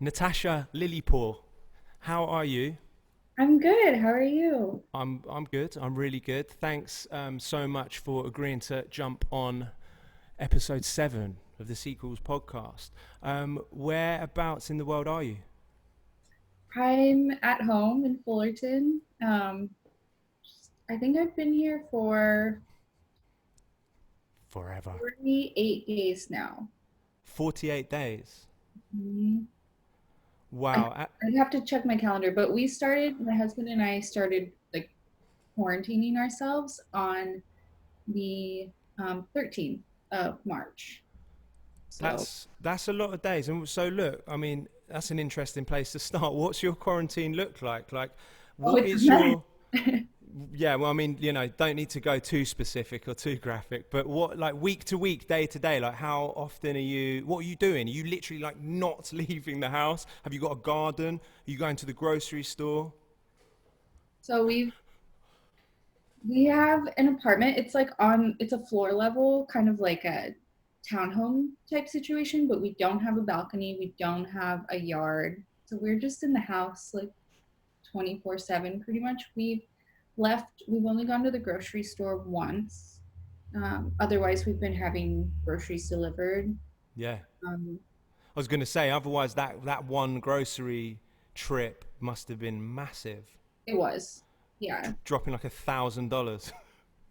Natasha Lillipore, how are you? I'm good. How are you? I'm good. I'm really good. Thanks so much for agreeing to jump on episode 7 of the Sequels podcast. Whereabouts in the world are you? I'm at home in Fullerton. I think I've been here for Forever. 48 days now. 48 days. Mhm. I, Wow. I'd have to check my calendar, but my husband and I started like quarantining ourselves on the 13th of March. So, That's a lot of days. And so look, I mean, that's an interesting place to start. What's your quarantine look like? Like, oh, what it's a is mess. your Yeah, well, I mean, don't need to go too specific or too graphic, but what, like week to week, day to day, like how often what are you doing? Are you literally like not leaving the house? Have you got a garden? Are you going to the grocery store? So we have an apartment. It's a floor level, kind of like a townhome type situation, but we don't have a balcony. We don't have a yard. So we're just in the house like 24/7 pretty much. We've only gone to the grocery store once. Otherwise, we've been having groceries delivered. Yeah. Um, I was going to say, otherwise, that one grocery trip must have been massive, it was, yeah. dropping like $1,000.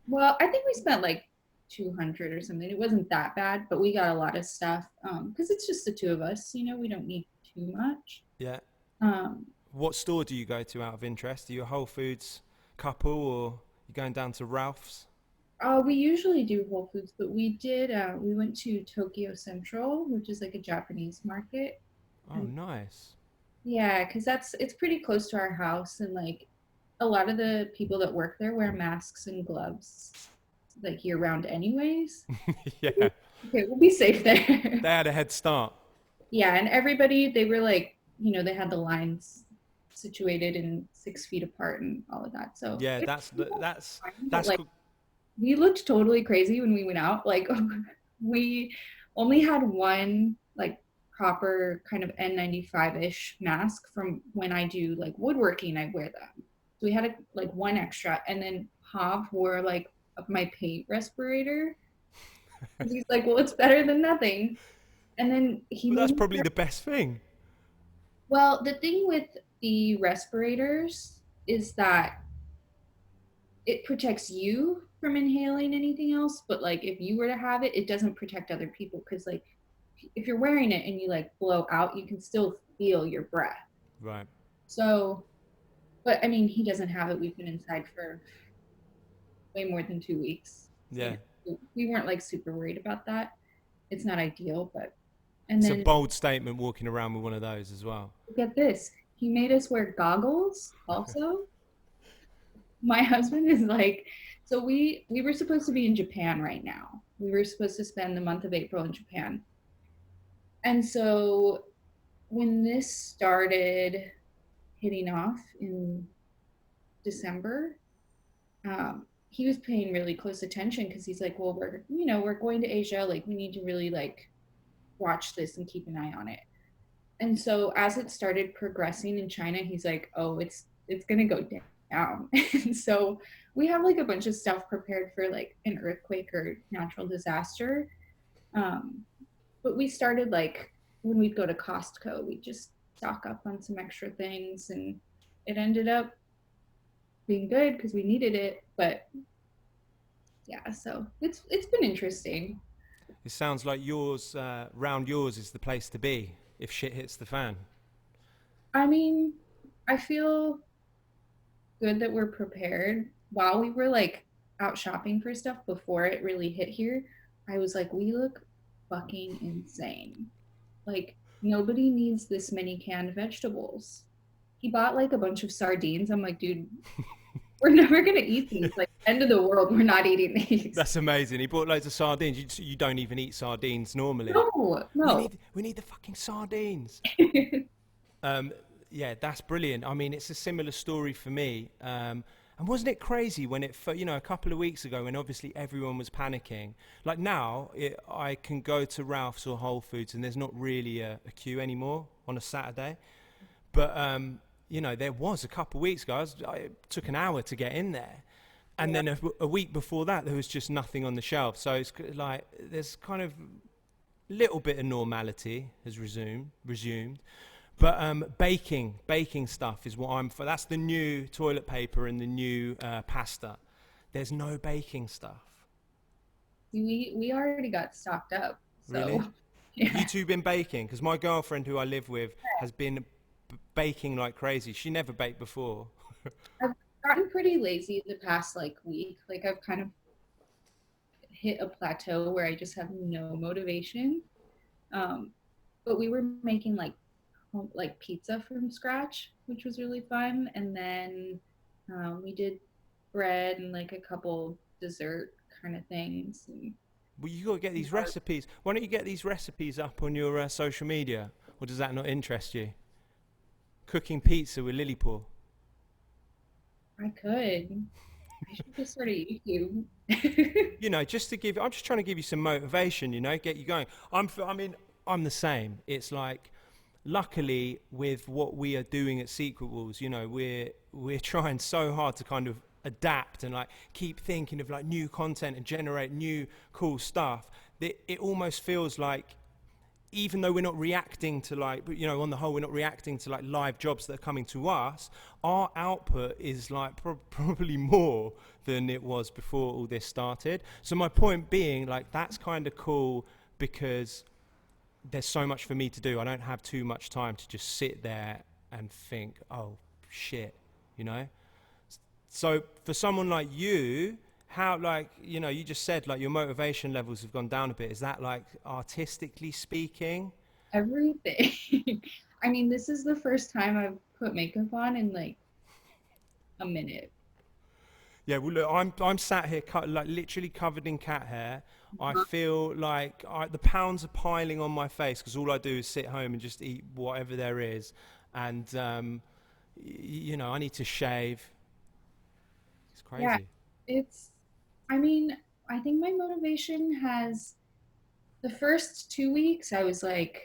Well, I think we spent like 200 or something. It wasn't that bad, but we got a lot of stuff because it's just the two of us. We don't need too much. Yeah. Um, What store do you go to out of interest? Are you a Whole Foods couple or you going down to Ralph's? we usually do Whole Foods, but we went to Tokyo Central, which is like a Japanese market. Oh, And nice. yeah, because it's pretty close to our house, and like a lot of the people that work there wear masks and gloves like year round, anyways. Yeah. Okay, we'll be safe They there. had a head start. Yeah, and everybody, they were like, they had the lines situated and 6 feet apart and all of that. So Yeah, it that's was fine, but that's like cool. we looked totally crazy when we went out. Like we only had one like proper kind of N95-ish mask from when I do like woodworking, I wear them. So we had like one extra, and then Hav wore like my paint respirator. He's like, well, it's better than nothing. And then he Well, made that's me. probably the best thing. Well, the thing with the respirators is that it protects you from inhaling anything else, but like if you were to have it, it doesn't protect other people because like if you're wearing it and you like blow out, you can still feel your breath. Right. So, but I mean, he doesn't have it. We've been inside for way more than 2 weeks. So, Yeah. we weren't like super worried about that. It's not ideal, but and It's a then bold statement walking around with one of those as well. get this. He made us wear goggles also. My husband is like, so we were supposed to be in Japan right now. We were supposed to spend the month of April in Japan. And so when this started hitting off in December, he was paying really close attention because he's like, well, we're going to Asia, like we need to really like watch this and keep an eye on it. And so as it started progressing in China, he's like, oh, it's gonna go down. And so we have like a bunch of stuff prepared for like an earthquake or natural disaster. Um, but we started like when we'd go to Costco, we just stock up on some extra things, and it ended up being good because we needed it. But yeah, so it's been interesting. It sounds like round yours is the place to be if shit hits the fan. I mean, I feel good that we're prepared. While we were like out shopping for stuff before it really hit here, I was like, we look fucking insane. Like, nobody needs this many canned vegetables. He bought like a bunch of sardines. I'm like, dude, we're never gonna eat these. Like, end of the world, we're not eating these. That's amazing. He bought loads of sardines. You don't even eat sardines normally. No, We no. need we need the fucking sardines. Um, yeah, that's brilliant. I mean, it's a similar story for me. And wasn't it crazy when a couple of weeks ago when obviously everyone was panicking? Like now, I can go to Ralph's or Whole Foods and there's not really a queue anymore. on a Saturday. But there was a couple of weeks ago. It took an hour to get in there, and Yeah. then a week before that, there was just nothing on the shelf. So it's like there's kind of little bit of normality has resumed. But baking stuff is what I'm for. That's the new toilet paper and the new pasta. There's no baking stuff. We already got stocked up. So Really? Have you yeah. two been baking? Because my girlfriend, who I live with, has been baking like crazy. She never baked before. I've gotten pretty lazy the past like week. Like I've kind of hit a plateau where I just have no motivation. Um, but we were making like pizza from scratch, which was really fun. And then we did bread and like a couple dessert kind of things. And, Well, you got to get these recipes. Why don't you get these recipes up on your social media? Or does that not interest you? Cooking pizza with Lillipore. I could. I should just start a YouTube. Just to give, I'm just trying to give you some motivation, get you going. I'm the same. It's like, luckily, with what we are doing at Secret Walls, we're trying so hard to kind of adapt and like keep thinking of like new content and generate new cool stuff that it almost feels like, even though we're not reacting to like, on the whole, we're not reacting to like live jobs that are coming to us, our output is like probably more than it was before all this started. So my point being, like, that's kind of cool because there's so much for me to do. I don't have too much time to just sit there and think, oh shit, you know? So for someone like you, how, like, you just said like your motivation levels have gone down a bit. Is that like artistically speaking? Everything. I mean, this is the first time I've put makeup on in like a minute. Yeah, well, look, I'm sat here like literally covered in cat hair. I feel like the pounds are piling on my face because all I do is sit home and just eat whatever there is, and I need to shave. It's Yeah, crazy. it's, I mean, I think my motivation has the first 2 weeks, I was like,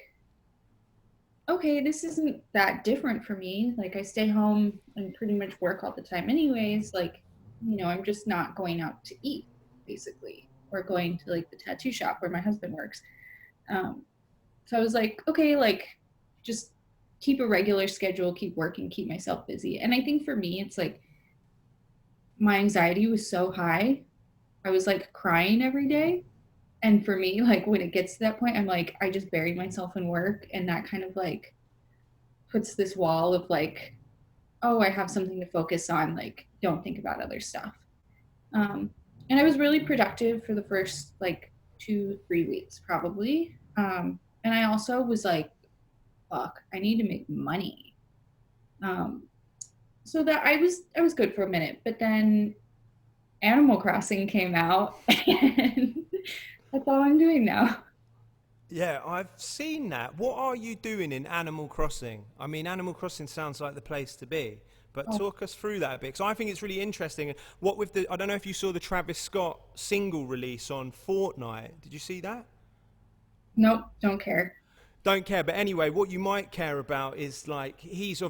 okay, this isn't that different for me. Like, I stay home and pretty much work all the time, anyways. Like, I'm just not going out to eat, basically, or going to like the tattoo shop where my husband works. Um, so I was like, okay, like, just keep a regular schedule, keep working, keep myself busy. And I think for me, it's like my anxiety was so high. I was like crying every day. And for me, like when it gets to that point, I'm like, I just bury myself in work. And that kind of like puts this wall of like, oh, I have something to focus on. Like, don't think about other stuff. Um, and I was really productive for the first like 2, 3 weeks, probably. And I also was like, fuck, I need to make money. Um, so that I was good for a minute, but then Animal Crossing came out, and that's all I'm doing now. Yeah, I've seen that. What are you doing in Animal Crossing? I mean, Animal Crossing sounds like the place to be. But Oh, talk us through that a bit, because I think it's really interesting. And what with I don't know if you saw the Travis Scott single release on Fortnite. Did you see that? nope, don't care. Don't care, but anyway, what you might care about is like he's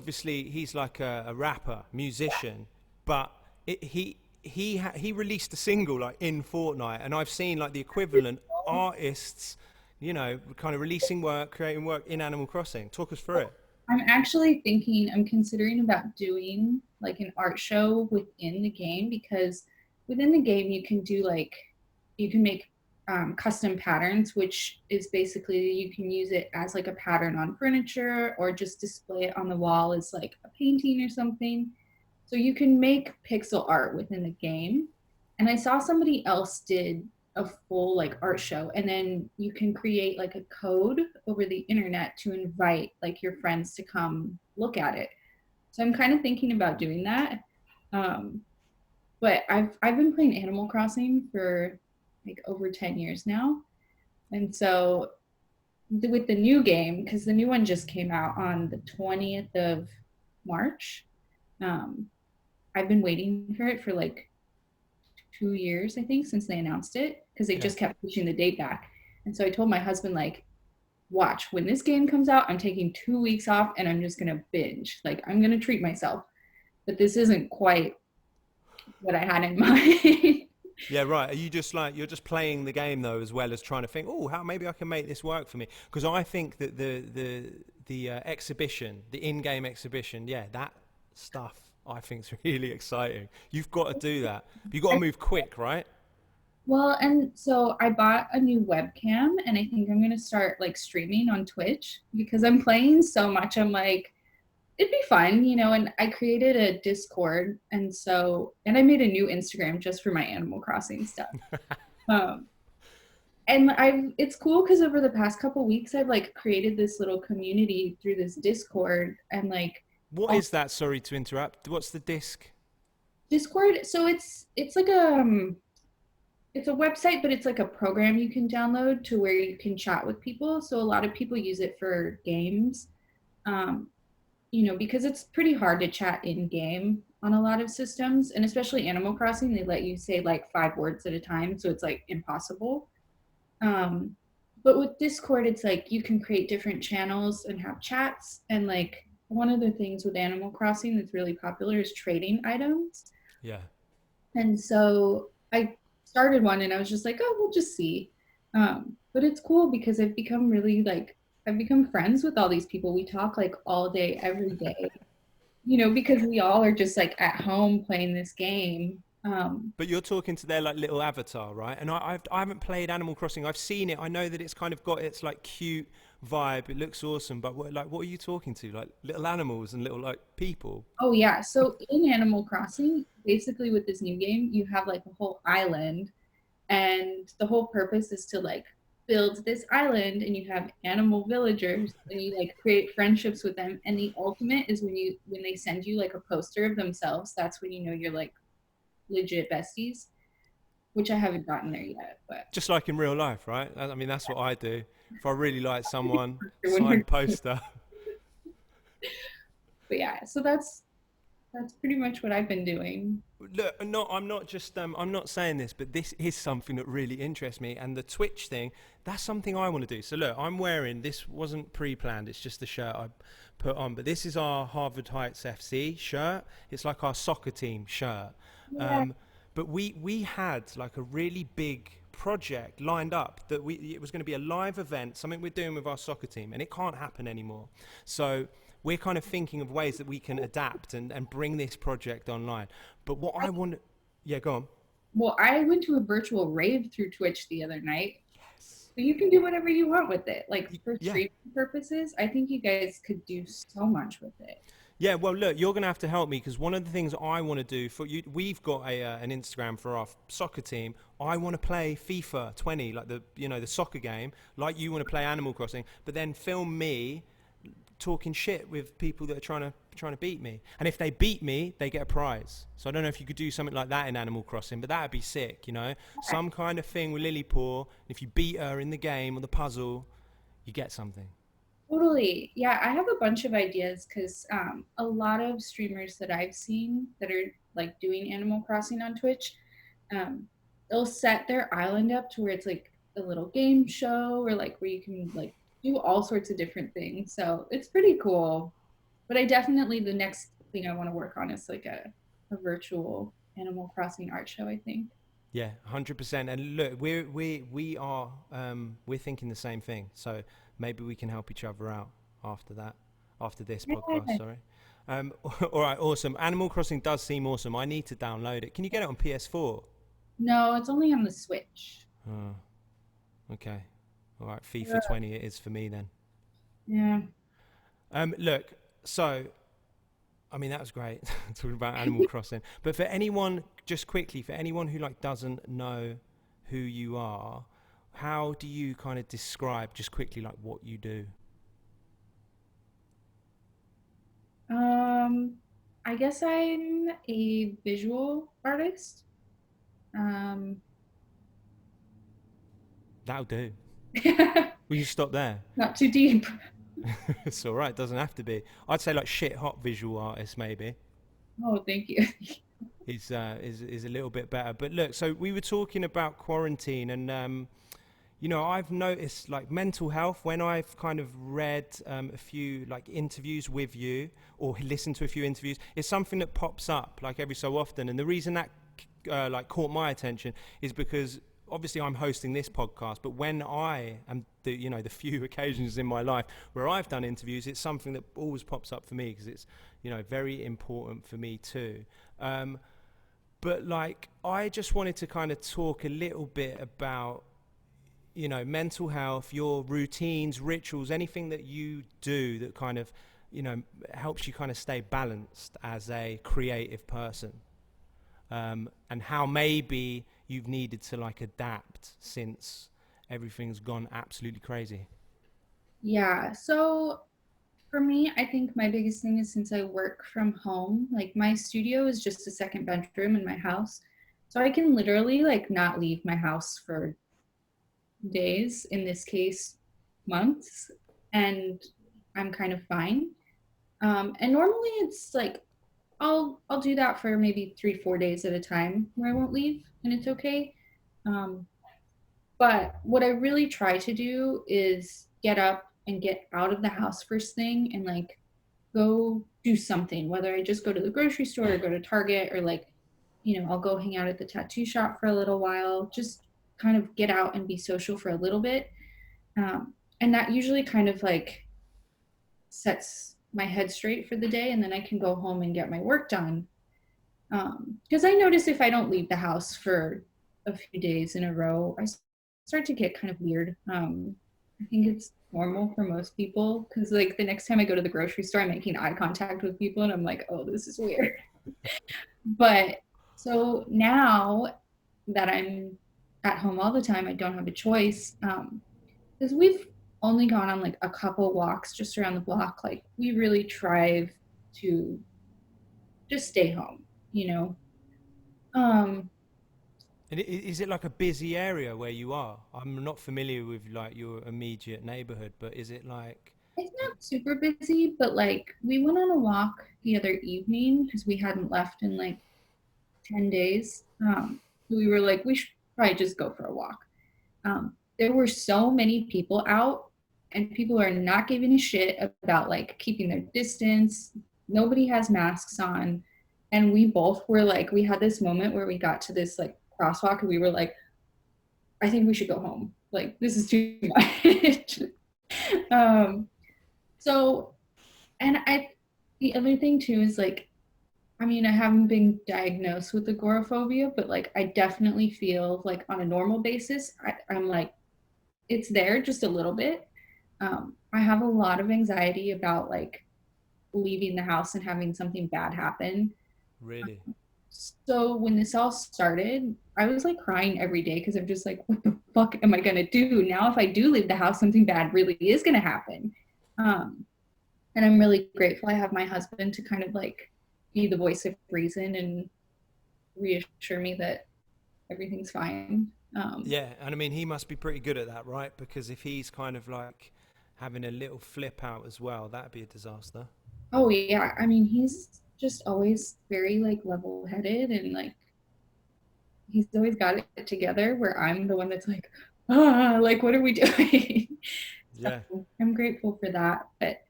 like a rapper, musician, but he released a single like in Fortnite, and I've seen like the equivalent artists, kind of releasing work, creating work in Animal Crossing. Talk us through it. I'm considering about doing like an art show within the game because within the game you can do like, you can make custom patterns, which is basically you can use it as like a pattern on furniture or just display it on the wall as like a painting or something. So you can make pixel art within the game. And I saw somebody else did a full like art show, and then you can create like a code over the internet to invite like your friends to come look at it. So I'm kind of thinking about doing that. Um, but I've been playing Animal Crossing for like over 10 years now. And so with the new game, because the new one just came out on the 20th of March, um, I've been waiting for it for like 2 years, I think, since they announced it, because they Yeah. just kept pushing the date back. And so I told my husband, like, watch, when this game comes out, I'm taking 2 weeks off and I'm just gonna binge. Like I'm gonna treat myself. But this isn't quite what I had in mind. Yeah, right. Are you just like you're just playing the game though, as well as trying to think, oh, how maybe I can make this work for me? Because I think that the exhibition, the in-game exhibition, yeah, that stuff I think is really exciting. You've got to do that. But you've got to move quick, right? Well, and so I bought a new webcam and I think I'm gonna start like streaming on Twitch because I'm playing so much. I'm like, it'd be fun, you know, and I created a Discord and I made a new Instagram just for my Animal Crossing stuff. Um and it's cool because over the past couple weeks I've like created this little community through this Discord and like What all is that? Sorry to interrupt. What's the disc? Discord. So it's like it's a website, but it's like a program you can download to where you can chat with people. So a lot of people use it for games. Um, you know, because it's pretty hard to chat in game on a lot of systems, and especially Animal Crossing, they let you say like 5 words at a time, so it's like impossible. Um, but with Discord, it's like you can create different channels and have chats, and like one of the things with Animal Crossing that's really popular is trading items. Yeah. And so I started one and I was just like, oh, we'll just see. But it's cool because I've become friends with all these people. We talk like all day, every day, you know, because we all are just like at home playing this game. But you're talking to their like little avatar, right? And I haven't played Animal Crossing. I've seen it. I know that it's kind of got its like cute vibe. It looks awesome. But what are you talking to? Like little animals and little like people? Oh, yeah. So in Animal Crossing, basically with this new game, you have like a whole island and the whole purpose is to like build this island and you have animal villagers and you like create friendships with them, and the ultimate is when they send you like a poster of themselves, that's when you know you're like legit besties, which I haven't gotten there yet, but Just like in real life, right? I mean, that's what I do. If I really like someone, when you're signed poster. but yeah, so that's pretty much what I've been doing. Look, no, I'm not just I'm not saying this, but this is something that really interests me, and the Twitch thing, that's something I want to do. So look, I'm wearing this wasn't pre-planned. It's just the shirt I put on, but this is our Harvard Heights FC shirt. It's like our soccer team shirt. Yeah. Um, but we had like a really big project lined up that it was going to be a live event, something we're doing with our soccer team, and it can't happen anymore. So we're kind of thinking of ways that we can adapt and bring this project online. But what I want, yeah, go on. Well, I went to a virtual rave through Twitch the other night. So you can do whatever you want with it. Like for Yeah. streaming purposes, I think you guys could do so much with it. Yeah, well, look, you're going to have to help me because one of the things I want to do for you, we've got an Instagram for our soccer team. I want to play FIFA 20, like the soccer game, like you want to play Animal Crossing, but then film me talking shit with people that are trying to beat me. And if they beat me, they get a prize. So I don't know if you could do something like that in Animal Crossing, but that'd be sick, you know? Some kind of thing with Lillipore. If you beat her in the game or the puzzle, you get something. Totally. Yeah, I have a bunch of ideas because a lot of streamers that I've seen that are like doing Animal Crossing on Twitch, um, they'll set their island up to where it's like a little game show or like where you can like do all sorts of different things. So it's pretty cool. But I definitely, the next thing I want to work on is like a virtual Animal Crossing art show, I think. Yeah, 100%. And look, we're thinking the same thing. So maybe we can help each other out after that, after this podcast. Yeah. Sorry. All right, awesome. Animal Crossing does seem awesome. I need to download it. Can you get it on PS4? No, it's only on the Switch. Oh, okay. All right, Yeah. FIFA 20 it is for me then. Yeah. Look, so I mean that was great talking about Animal Crossing. But for anyone, just quickly, for anyone who like doesn't know who you are, how do you kind of describe just quickly like what you do? Um, I guess I'm a visual artist. Um, That'll do. Will you stop there? not too deep. It's all right. It doesn't have to be. I'd say like shit hot visual artist maybe Oh, thank you. is a little bit better. But look, so we were talking about quarantine and I've noticed like mental health when I've kind of read a few like interviews with you or listened to a few interviews. It's something that pops up like every so often, and the reason that like caught my attention is because obviously I'm hosting this podcast, but when I am the few occasions in my life where I've done interviews, it's something that always pops up for me because it's very important for me too. But like I just wanted to kind of talk a little bit about mental health, your routines, rituals, anything that you do that kind of helps you kind of stay balanced as a creative person, and how maybe you've needed to like adapt since everything's gone absolutely crazy. Yeah. So for me, I think my biggest thing is since I work from home, like my studio is just a second bedroom in my house. So I can literally like not leave my house for days, in this case, months, and I'm kind of fine. And normally it's like I'll do that for maybe 3, 4 days at a time where I won't leave, and it's okay. Um, but what I really try to do is get up and get out of the house first thing and like go do something, whether I just go to the grocery store or go to Target or like, I'll go hang out at the tattoo shop for a little while, just kind of get out and be social for a little bit. And that usually kind of like sets my head straight for the day. And then I can go home and get my work done. Because I notice if I don't leave the house for a few days in a row, I start to get kind of weird. I think it's normal for most people because like the next time I go to the grocery store, I'm making eye contact with people and I'm like, oh, this is weird. But so now that I'm at home all the time, I don't have a choice. Because we've only gone on like a couple walks just around the block. Like we really strive to just stay home, you know. Um, And is it like a busy area where you are? I'm not familiar with like your immediate neighborhood, but is it like it's not super busy, but like we went on a walk the other evening because we hadn't left in like 10 days. So we were like, we should probably just go for a walk. There were so many people out, and people are not giving a shit about like keeping their distance. Nobody has masks on. And we both were like, we had this moment where we got to this like crosswalk and we were like, I think we should go home. Like, this is too much. um, so, and the other thing too is like, I mean, I haven't been diagnosed with agoraphobia, but like, I definitely feel like on a normal basis, I'm like, it's there just a little bit. I have a lot of anxiety about like leaving the house and having something bad happen. really? So when this all started, I was like crying every day because I'm just like, what the fuck am I gonna do now? If I do leave the house, something bad really is gonna happen. Um, and I'm really grateful I have my husband to kind of like be the voice of reason and reassure me that everything's fine. Yeah, and I mean he must be pretty good at that, right? Because if he's kind of like having a little flip out as well, that'd be a disaster. Oh yeah, I mean he's just always very like level-headed and like he's always got it together. Where I'm the one that's like, like what are we doing? Yeah. So I'm grateful for that. But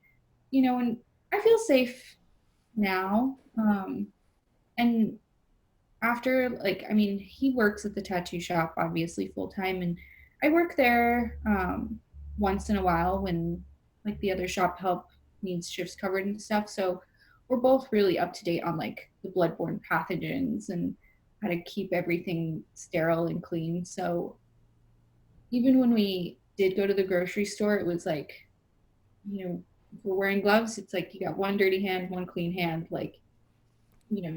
and I feel safe now. And after like I mean he works at the tattoo shop obviously full time, and I work there once in a while when like the other shop help needs shifts covered and stuff. So we're both really up to date on like the bloodborne pathogens and how to keep everything sterile and clean. So even when we did go to the grocery store, it was like, if we're wearing gloves, it's like you got one dirty hand, one clean hand, like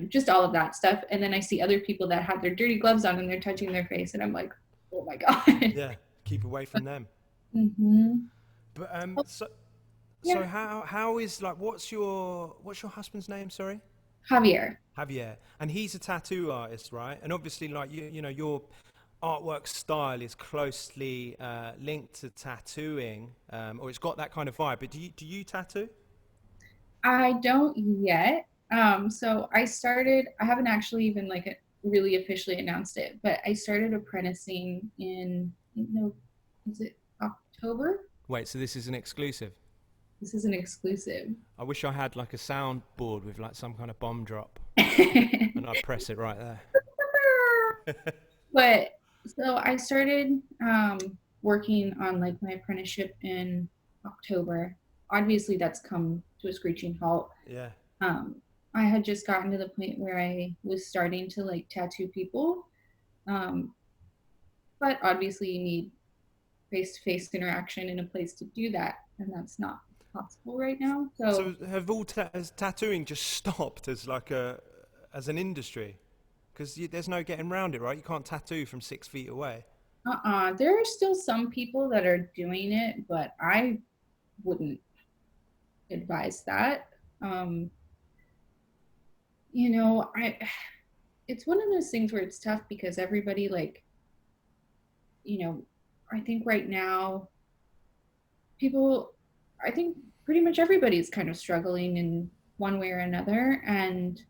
just all of that stuff. And then I see other people that have their dirty gloves on and they're touching their face, and I'm like, oh my god. Yeah, keep away from them. hmm But Yeah, so how is like what's your husband's name? Sorry, Javier. Javier, and he's a tattoo artist, right? And obviously, like your artwork style is closely linked to tattooing, or it's got that kind of vibe. But do you tattoo? I don't yet. So I haven't actually even like really officially announced it, but I started apprenticing in is it October? Wait, so this is an exclusive? This is an exclusive. I wish I had like a soundboard with like some kind of bomb drop, and I'd press it right there. But so I started working on like my apprenticeship in October. Obviously, that's come to a screeching halt. Yeah. Um, I had just gotten to the point where I was starting to like tattoo people. Um, but obviously, you need face to face interaction in a place to do that. And that's not possible right now. So, So have has tattooing just stopped as like a as an industry? Because there's no getting around it, right? You can't tattoo from 6 feet away. there are still some people that are doing it, but I wouldn't advise that. Um, I it's one of those things where it's tough because everybody like, you know, I think right now people I think pretty much everybody's kind of struggling in one way or another, and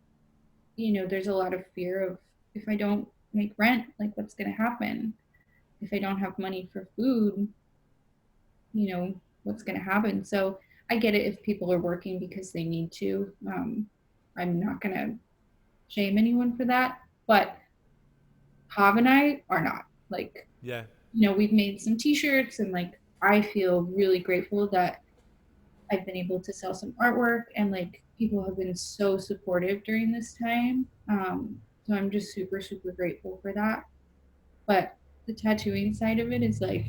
there's a lot of fear of, if I don't make rent, like what's going to happen? If I don't have money for food, what's going to happen? So I get it if people are working because they need to. I'm not going to shame anyone for that, but Hav and I are not. Like, Yeah. we've made some t-shirts, and like I feel really grateful that I've been able to sell some artwork, and like people have been so supportive during this time. So I'm just super, super grateful for that. But the tattooing side of it is like,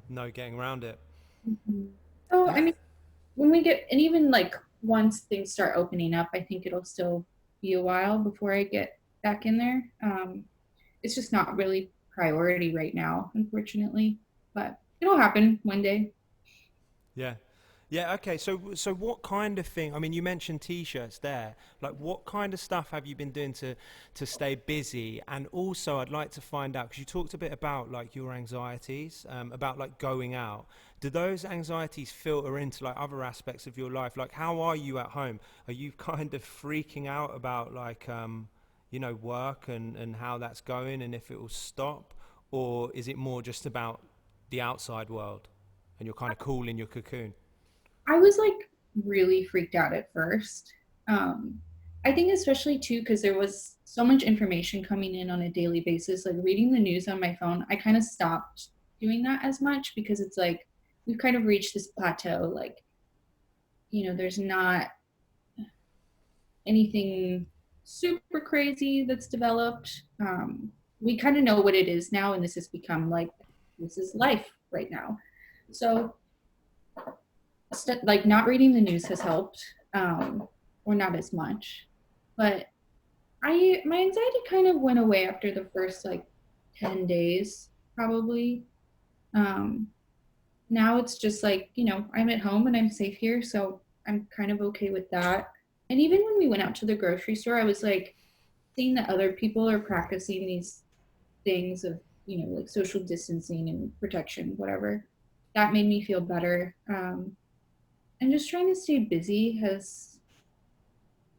No getting around it. mhm. So And I mean, when we get, and even like once things start opening up, I think it'll still be a while before I get back in there. It's just not really priority right now, unfortunately, but it'll happen one day. yeah. Yeah, okay. So what kind of thing? I mean, you mentioned t-shirts there. Like what kind of stuff have you been doing to stay busy? And also I'd like to find out, because you talked a bit about like your anxieties, about like going out. Do those anxieties filter into like other aspects of your life? Like how are you at home? Are you kind of freaking out about like work and how that's going and if it will stop? Or is it more just about the outside world and you're kind of cool in your cocoon? I was like really freaked out at first. Um, I think especially too because there was so much information coming in on a daily basis. Like reading the news on my phone, I kind of stopped doing that as much because it's like we've kind of reached this plateau. Like, there's not anything super crazy that's developed. We kind of know what it is now, and this has become like this is life right now. So like not reading the news has helped, or not as much. But my anxiety kind of went away after the first like 10 days, probably. Um, Now it's just like I'm at home and I'm safe here, so I'm kind of okay with that. And even when we went out to the grocery store, I was like seeing that other people are practicing these things of like social distancing and protection, whatever. That made me feel better. And just trying to stay busy has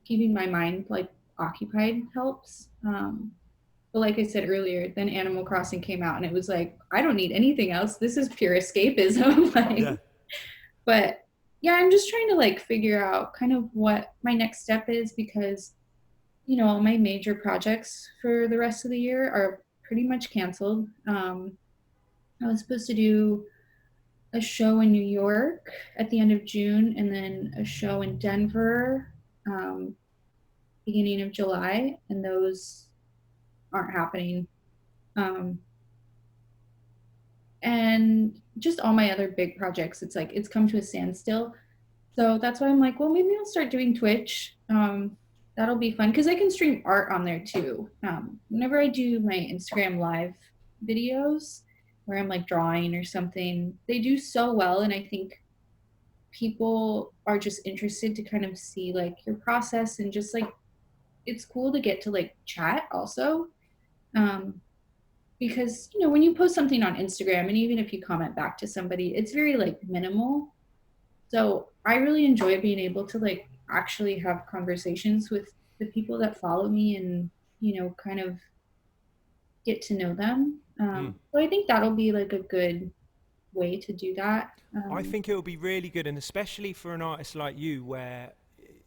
keeping my mind like occupied helps. But like I said earlier, then Animal Crossing came out and it was like, I don't need anything else. This is pure escapism. Like, Yeah. but yeah, I'm just trying to like figure out kind of what my next step is because, all my major projects for the rest of the year are pretty much canceled. I was supposed to do a show in New York at the end of June and then a show in Denver um, beginning of July, and those aren't happening. Um, and just all my other big projects, it's like it's come to a standstill. So that's why I'm like, well, maybe I'll start doing Twitch. That'll be fun because I can stream art on there too. Whenever I do my Instagram live videos where I'm like drawing or something, they do so well, and I think people are just interested to kind of see like your process, and just like it's cool to get to like chat also. Um, because when you post something on Instagram and even if you comment back to somebody, it's very like minimal. So I really enjoy being able to like actually have conversations with the people that follow me and kind of get to know them. Mm. So I think that'll be like a good way to do that. I think it will be really good, and especially for an artist like you, where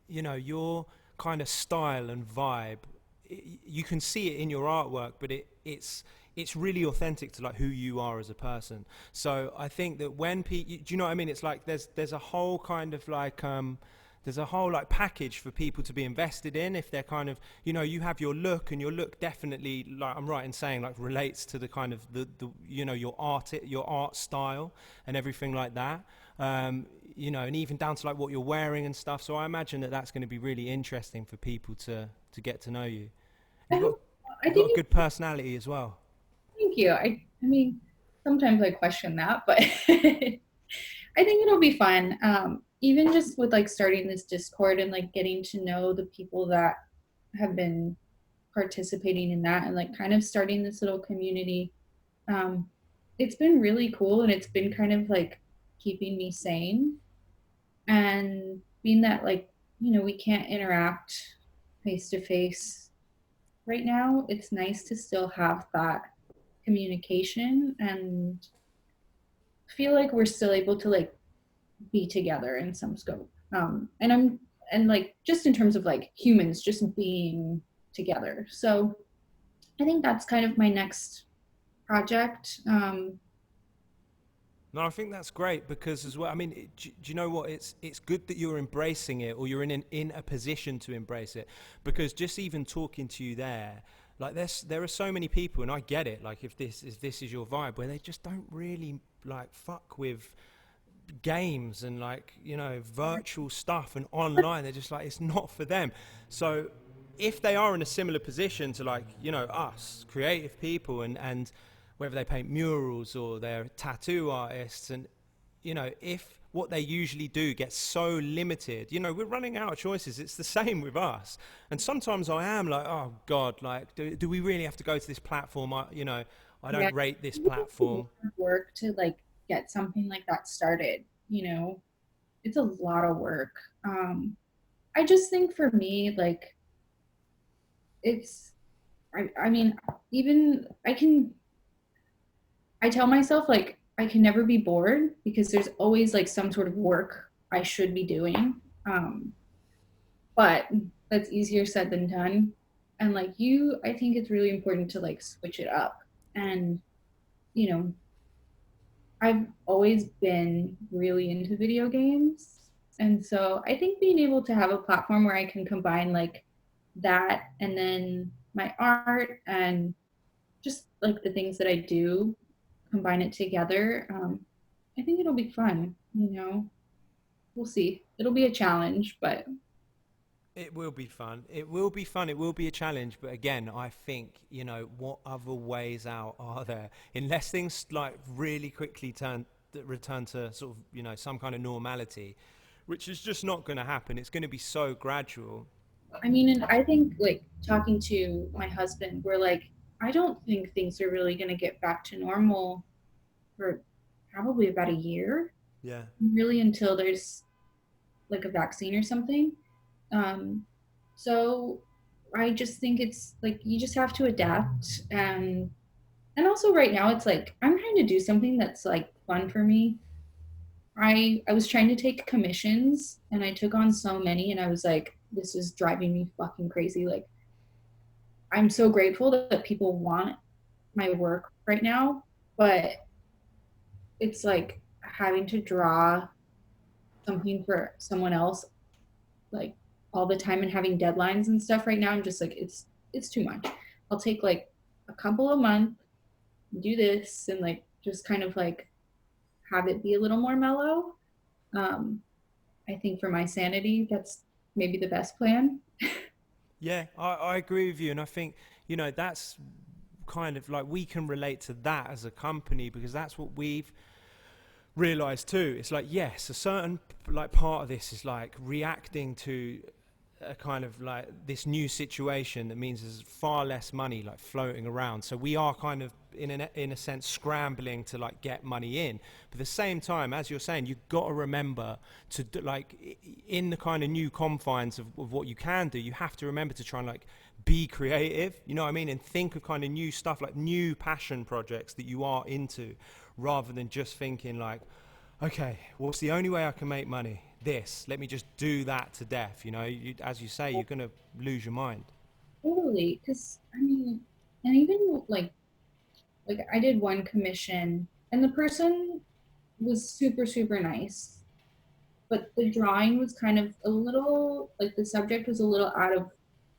your kind of style and vibe, you can see it in your artwork, but it's really authentic to like who you are as a person. So I think that when people, do you know what I mean? It's like there's a whole kind of like there's a whole like package for people to be invested in if they're kind of, you have your look, and your look definitely, like I'm right in saying, like relates to the kind of the your art style and everything like that. And even down to like what you're wearing and stuff. So I imagine that that's going to be really interesting for people to get to know you. I And hope. I you've got a think. good personality as well. Thank you. I mean, sometimes I question that, but I think it'll be fun. Even just with like starting this Discord and like getting to know the people that have been participating in that and like kind of starting this little community. Um, it's been really cool and it's been kind of like keeping me sane. And being that like, we can't interact face to face right now, it's nice to still have that communication and feel like we're still able to like be together in some scope. And like just in terms of like humans just being together. So I think that's kind of my next project. No, I think that's great because as well. I mean, do you know what? It's good that you're embracing it, or you're in a position to embrace it. Because just even talking to you there, like there are so many people, and I get it. Like if this is your vibe, where they just don't really like fuck with games and like virtual stuff and online. They're just like, it's not for them. So if they are in a similar position to like us creative people, and whether they paint murals or they're tattoo artists, and if what they usually do gets so limited, we're running out of choices. It's the same with us. And sometimes I am like, oh god, like do we really have to go to this platform? I Yeah, don't rate this platform. work to like get something like that started. It's a lot of work. I just think for me, like it's. I mean, even I tell myself like I can never be bored because there's always like some sort of work I should be doing. Um, but that's easier said than done. And like I think it's really important to like switch it up. And, you know, I've always been really into video games. And so I think being able to have a platform where I can combine like that and then my art and just like the things that I do, combine it together. I think it'll be fun. We'll see. It'll be a challenge, but It will be fun. It will be fun. It will be a challenge. But again, I think, what other ways out are there? Unless things like really quickly return to sort of, some kind of normality, which is just not going to happen. It's going to be so gradual. I mean, and I think like talking to my husband, we're like, I don't think things are really going to get back to normal for probably about a year, Yeah. really until there's like a vaccine or something. Um, so I just think it's like you just have to adapt and also right now it's like I'm trying to do something that's like fun for me. I was trying to take commissions and I took on so many and I was like, this is driving me fucking crazy. Like I'm so grateful that people want my work right now, but it's like having to draw something for someone else like all the time and having deadlines and stuff right now. I'm just like it's too much. I'll take like a couple of months, do this and like just kind of like have it be a little more mellow. Um, I think for my sanity, that's maybe the best plan. Yeah, I agree with you. And I think, that's kind of like we can relate to that as a company because that's what we've realize too. It's like, yes, a certain like part of this is like reacting to a kind of like this new situation that means there's far less money like floating around, so we are kind of in a sense scrambling to like get money in. But at the same time, as you're saying, you've got to remember to do, like in the kind of new confines of what you can do, you have to remember to try and like be creative, you know what I mean, and think of kind of new stuff, like new passion projects that you are into, rather than just thinking like, okay, what's the only way I can make money? This, let me just do that to death. You know, as you say, you're going to lose your mind. Totally, because I mean, and even like I did one commission, and the person was super super nice, but the drawing was kind of a little like the subject was a little out of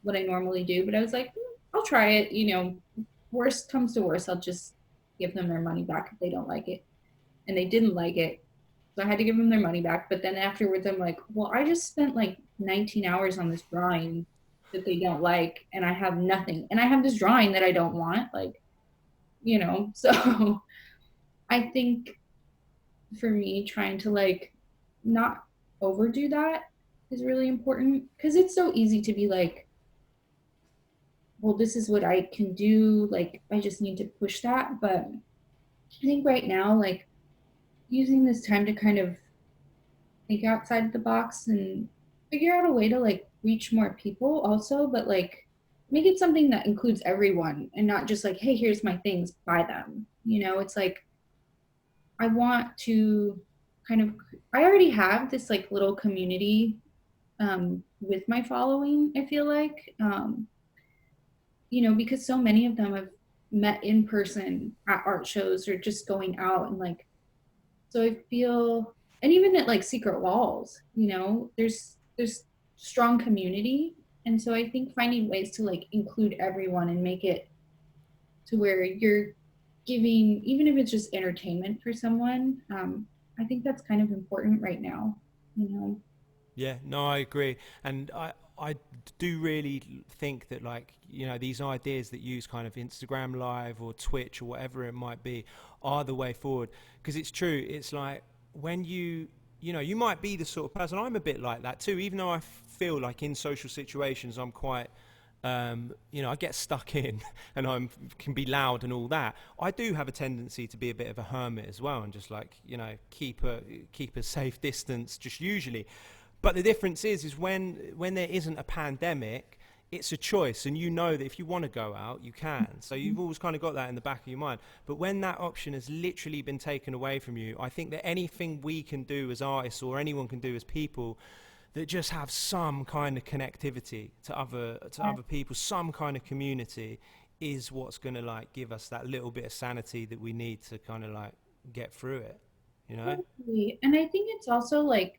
what I normally do. But I was like, I'll try it. You know, worst comes to worst, I'll just give them their money back if they don't like it, and they didn't like it. So I had to give them their money back. But then afterwards, I'm like, well, I just spent like 19 hours on this drawing that they don't like, and I have nothing. And I have this drawing that I don't want. Like, you know, so I think for me, trying to like not overdo that is really important because it's so easy to be like, well, this is what I can do. Like, I just need to push that. But I think right now, like, using this time to kind of think outside the box and figure out a way to like reach more people also, but like make it something that includes everyone and not just like, hey, here's my things, buy them. You know, it's like I want to kind of I already have this like little community with my following, I feel like. You know, because so many of them have met in person at art shows or just going out and like so I feel, and even at like secret walls, you know, there's strong community, and so I think finding ways to like include everyone and make it to where you're giving, even if it's just entertainment for someone, I think that's kind of important right now, you know. Yeah, no, I agree, and I do really think that like you know these ideas that use kind of Instagram Live or Twitch or whatever it might be are the way forward because it's true. It's like when you know you might be the sort of person I'm a bit like that too. Even though I feel like in social situations I'm quite you know, I get stuck in and I can be loud and all that. I do have a tendency to be a bit of a hermit as well and just like, you know, keep a safe distance just usually. But the difference is when there isn't a pandemic, it's a choice, and you know that if you want to go out, you can. So you've always kind of got that in the back of your mind. But when that option has literally been taken away from you, I think that anything we can do as artists or anyone can do as people that just have some kind of connectivity to other people, some kind of community, is what's going to like give us that little bit of sanity that we need to kind of like get through it. You know? Totally. And I think it's also like,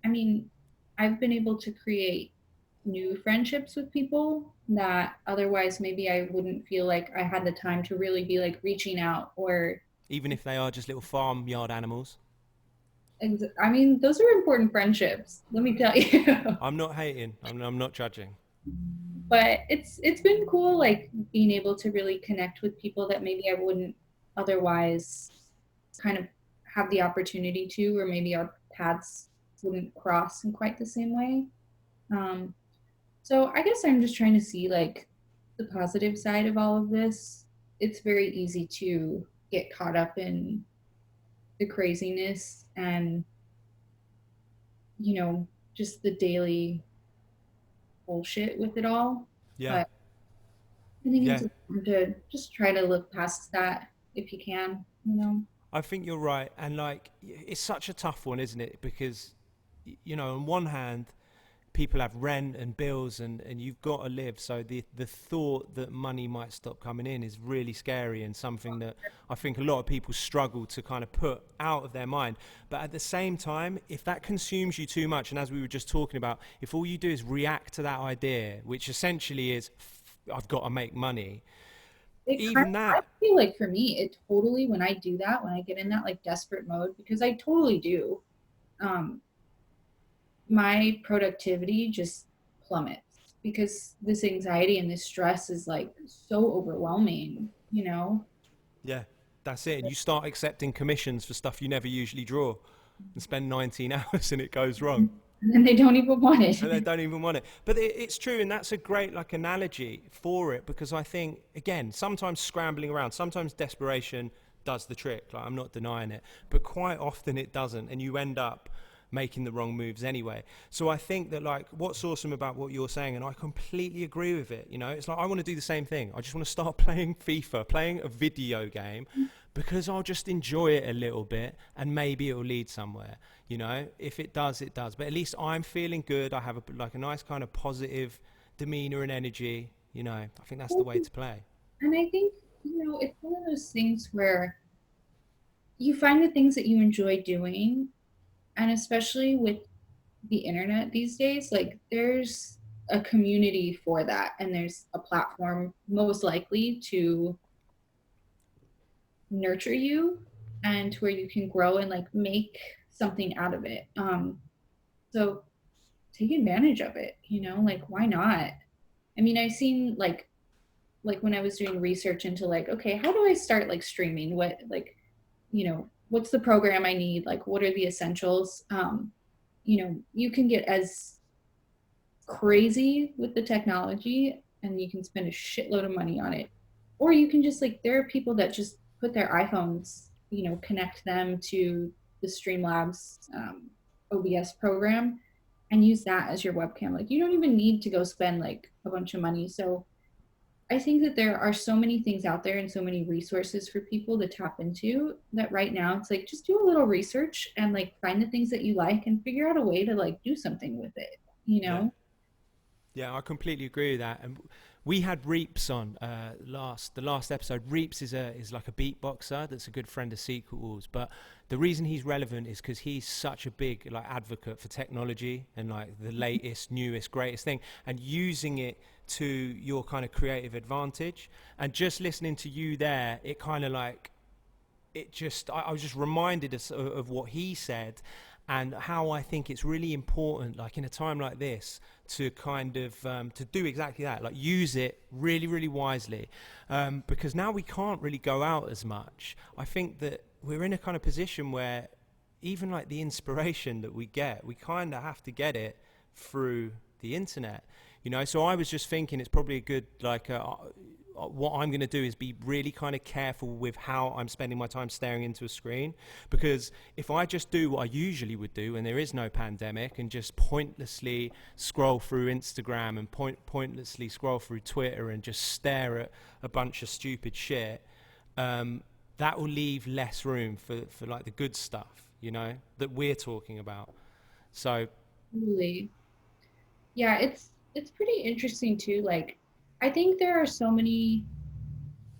I mean, I've been able to create new friendships with people that otherwise maybe I wouldn't feel like I had the time to really be like reaching out or Even if they are just little farmyard animals. I mean, those are important friendships, let me tell you. I'm not hating. I'm not judging. But it's been cool like being able to really connect with people that maybe I wouldn't otherwise kind of have the opportunity to, or maybe our paths wouldn't cross in quite the same way. Um, so I guess I'm just trying to see like the positive side of all of this. It's very easy to get caught up in the craziness and, you know, just the daily bullshit with it all. Yeah. But I think it's Yeah. important to just try to look past that if you can, you know. I think you're right, and like it's such a tough one, isn't it? Because you know, on one hand, people have rent and bills, and you've got to live. So the thought that money might stop coming in is really scary, and something that I think a lot of people struggle to kind of put out of their mind. But at the same time, if that consumes you too much, and as we were just talking about, if all you do is react to that idea, which essentially is I've got to make money, It kind even of, I that. feel like for me, it totally, when I do that, when I get in that like desperate mode, because I totally do, um, my productivity just plummets because this anxiety and this stress is like so overwhelming, you know? Yeah, that's it. And you start accepting commissions for stuff you never usually draw and spend 19 hours and it goes wrong. and then they don't even want it. And they don't even want it. But it's true, and that's a great like analogy for it, because I think again, sometimes scrambling around, sometimes desperation does the trick. Like, I'm not denying it, but quite often it doesn't, and you end up making the wrong moves anyway. So I think that like what's awesome about what you're saying, and I completely agree with it, you know, it's like I want to do the same thing. I just want to start playing FIFA, playing a video game, because I'll just enjoy it a little bit, and maybe it'll lead somewhere. You know, if it does, it does. But at least I'm feeling good. I have like a nice kind of positive demeanor and energy. You know, I think that's the way to play. And I think, it's one of those things where you find the things that you enjoy doing, and especially with the internet these days, like there's a community for that, and there's a platform most likely to nurture you and to where you can grow and like make something out of it. So take advantage of it, like why not? I mean, I've seen like when I was doing research into like, okay, how do I start like streaming? What like, what's the program I need? Like what are the essentials? You can get as crazy with the technology and you can spend a shitload of money on it. Or you can just like, there are people that just put their iPhones, connect them to the Streamlabs OBS program and use that as your webcam. Like you don't even need to go spend like a bunch of money. So I think that there are so many things out there and so many resources for people to tap into that right now it's like just do a little research and like find the things that you like and figure out a way to like do something with it, you Yeah. know? Yeah, I completely agree with that. And we had Reaps on the last episode. Reaps is like a beatboxer that's a good friend of Secret Wars. But the reason he's relevant is because he's such a big like advocate for technology and like the latest, newest, greatest thing, and using it to your kind of creative advantage. And just listening to you there, it kind of like I was just reminded of what he said, and how I think it's really important, like in a time like this, to kind of to do exactly that, like use it really, really wisely, because now we can't really go out as much. I think that we're in a kind of position where even like the inspiration that we get, we kind of have to get it through the internet, you know. So I was just thinking it's probably a good like what I'm going to do is be really kind of careful with how I'm spending my time staring into a screen, because if I just do what I usually would do when there is no pandemic and just pointlessly scroll through Instagram and pointlessly scroll through Twitter and just stare at a bunch of stupid shit, that will leave less room for like the good stuff, you know, that we're talking about. So Really. Yeah, it's pretty interesting too. Like I think there are so many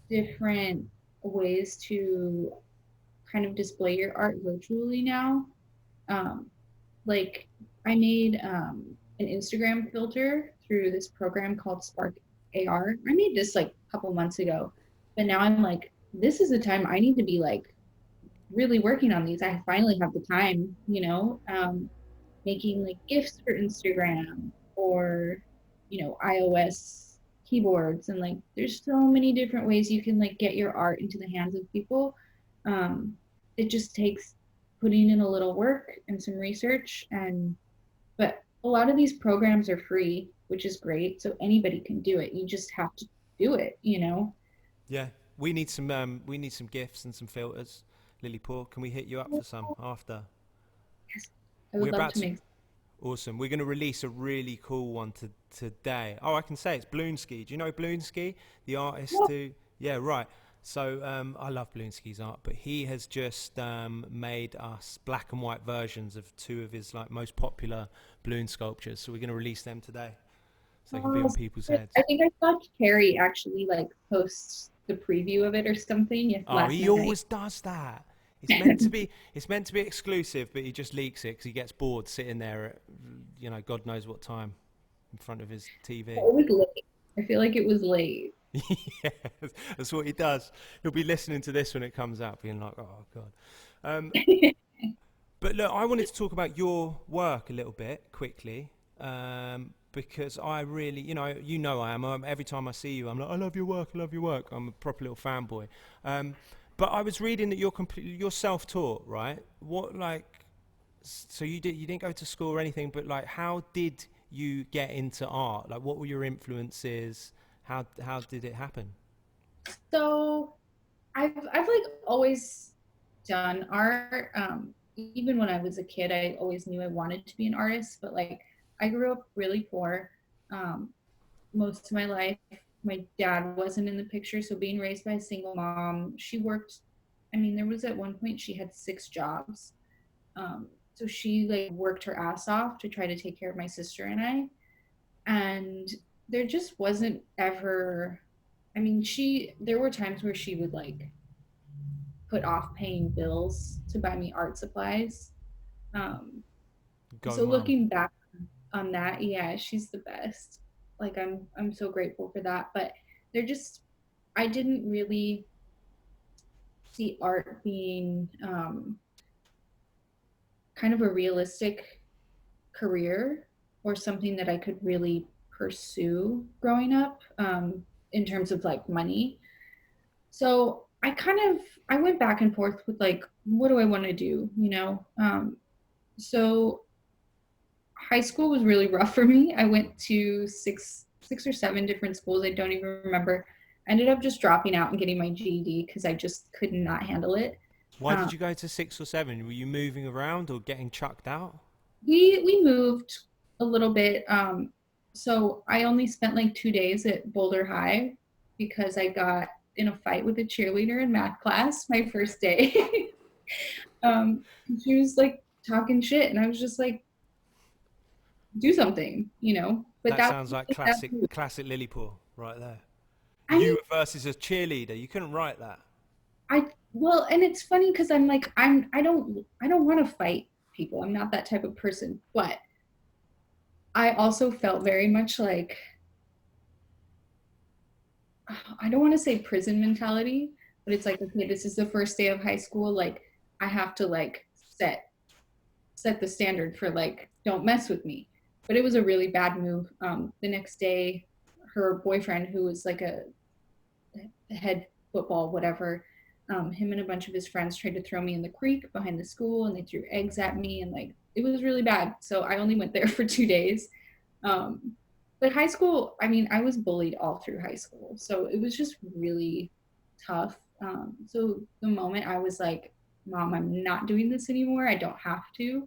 different ways to kind of display your art virtually now. Um, like I made an Instagram filter through this program called Spark AR. I made this like a couple months ago, but now I'm like, this is the time I need to be like really working on these. I finally have the time, making like gifts for Instagram or, iOS keyboards. And like, there's so many different ways you can like get your art into the hands of people. Um, it just takes putting in a little work and some research. But a lot of these programs are free, which is great. So anybody can do it. You just have to do it. yeah, we need some gifts and some filters. Lillipore, can we hit you up for some after? Yes, I We're would love about to to. make. Awesome. We're going to release a really cool one today. Oh, I can say it's Bloonski. Do you know Bloonski, the artist who? Yeah, right. So I love Bloonski's art, but he has just made us black and white versions of two of his like most popular balloon sculptures. So we're going to release them today, so they can be Oh, on people's I heads. think I saw Carrie actually like post the preview of it or something Oh, last he night. always does that. It's meant to be. It's meant to be exclusive, but he just leaks it because he gets bored sitting there at, you know, God knows what time in front of his TV. It was late. I feel like it was late. Yeah, that's what he does. He'll be listening to this when it comes out, being like, "Oh God." Um, but look, I wanted to talk about your work a little bit quickly, because I really, I am. Every time I see you, I'm like, "I love your work. I love your work." I'm a proper little fanboy. But I was reading that you're self-taught, right? What like So you didn't go to school or anything, but like, how did you get into art? Like, what were your influences? How did it happen? So I've like always done art. Even when I was a kid, I always knew I wanted to be an artist, but like I grew up really poor. Um, Most of my life. My dad wasn't in the picture, so being raised by a single mom, she worked. I mean, there was at one point she had 6 jobs. So she like worked her ass off to try to take care of my sister and I. And there just wasn't ever. I mean, there were times where she would like put off paying bills to buy me art supplies. Um, Go, so mum. looking back on that, yeah, she's the best. Like I'm so grateful for that. But they're just I didn't really see art being kind of a realistic career or something that I could really pursue growing up in terms of like money. So I went back and forth with like, what do I want to do? So high school was really rough for me. I went to six or seven different schools. I don't even remember. I ended up just dropping out and getting my GED because I just could not handle it. Why Um, did you go to 6 or 7? Were you moving around or getting chucked out? we moved a little bit. So I only spent like 2 days at Boulder High because I got in a fight with a cheerleader in math class my first day. um, she was like talking shit, and I was just like, do something. But That that sounds was like like that. classic Lillipore right there. I mean, You versus a cheerleader. You couldn't write that. well, and it's funny because I'm like I don't want to fight people. I'm not that type of person, but I also felt very much like I don't want to say prison mentality, but it's like, okay, this is the first day of high school. Like, I have to like set the standard for like, don't mess with me. But it was a really bad move. The next day, her boyfriend, who was like a head football whatever, him and a bunch of his friends tried to throw me in the creek behind the school, and they threw eggs at me, and like it was really bad. So I only went there for 2 days. Um, but high school, I mean, I was bullied all through high school. So it was just really tough. So the moment I was like, Mom, I'm not doing this anymore, I don't have to,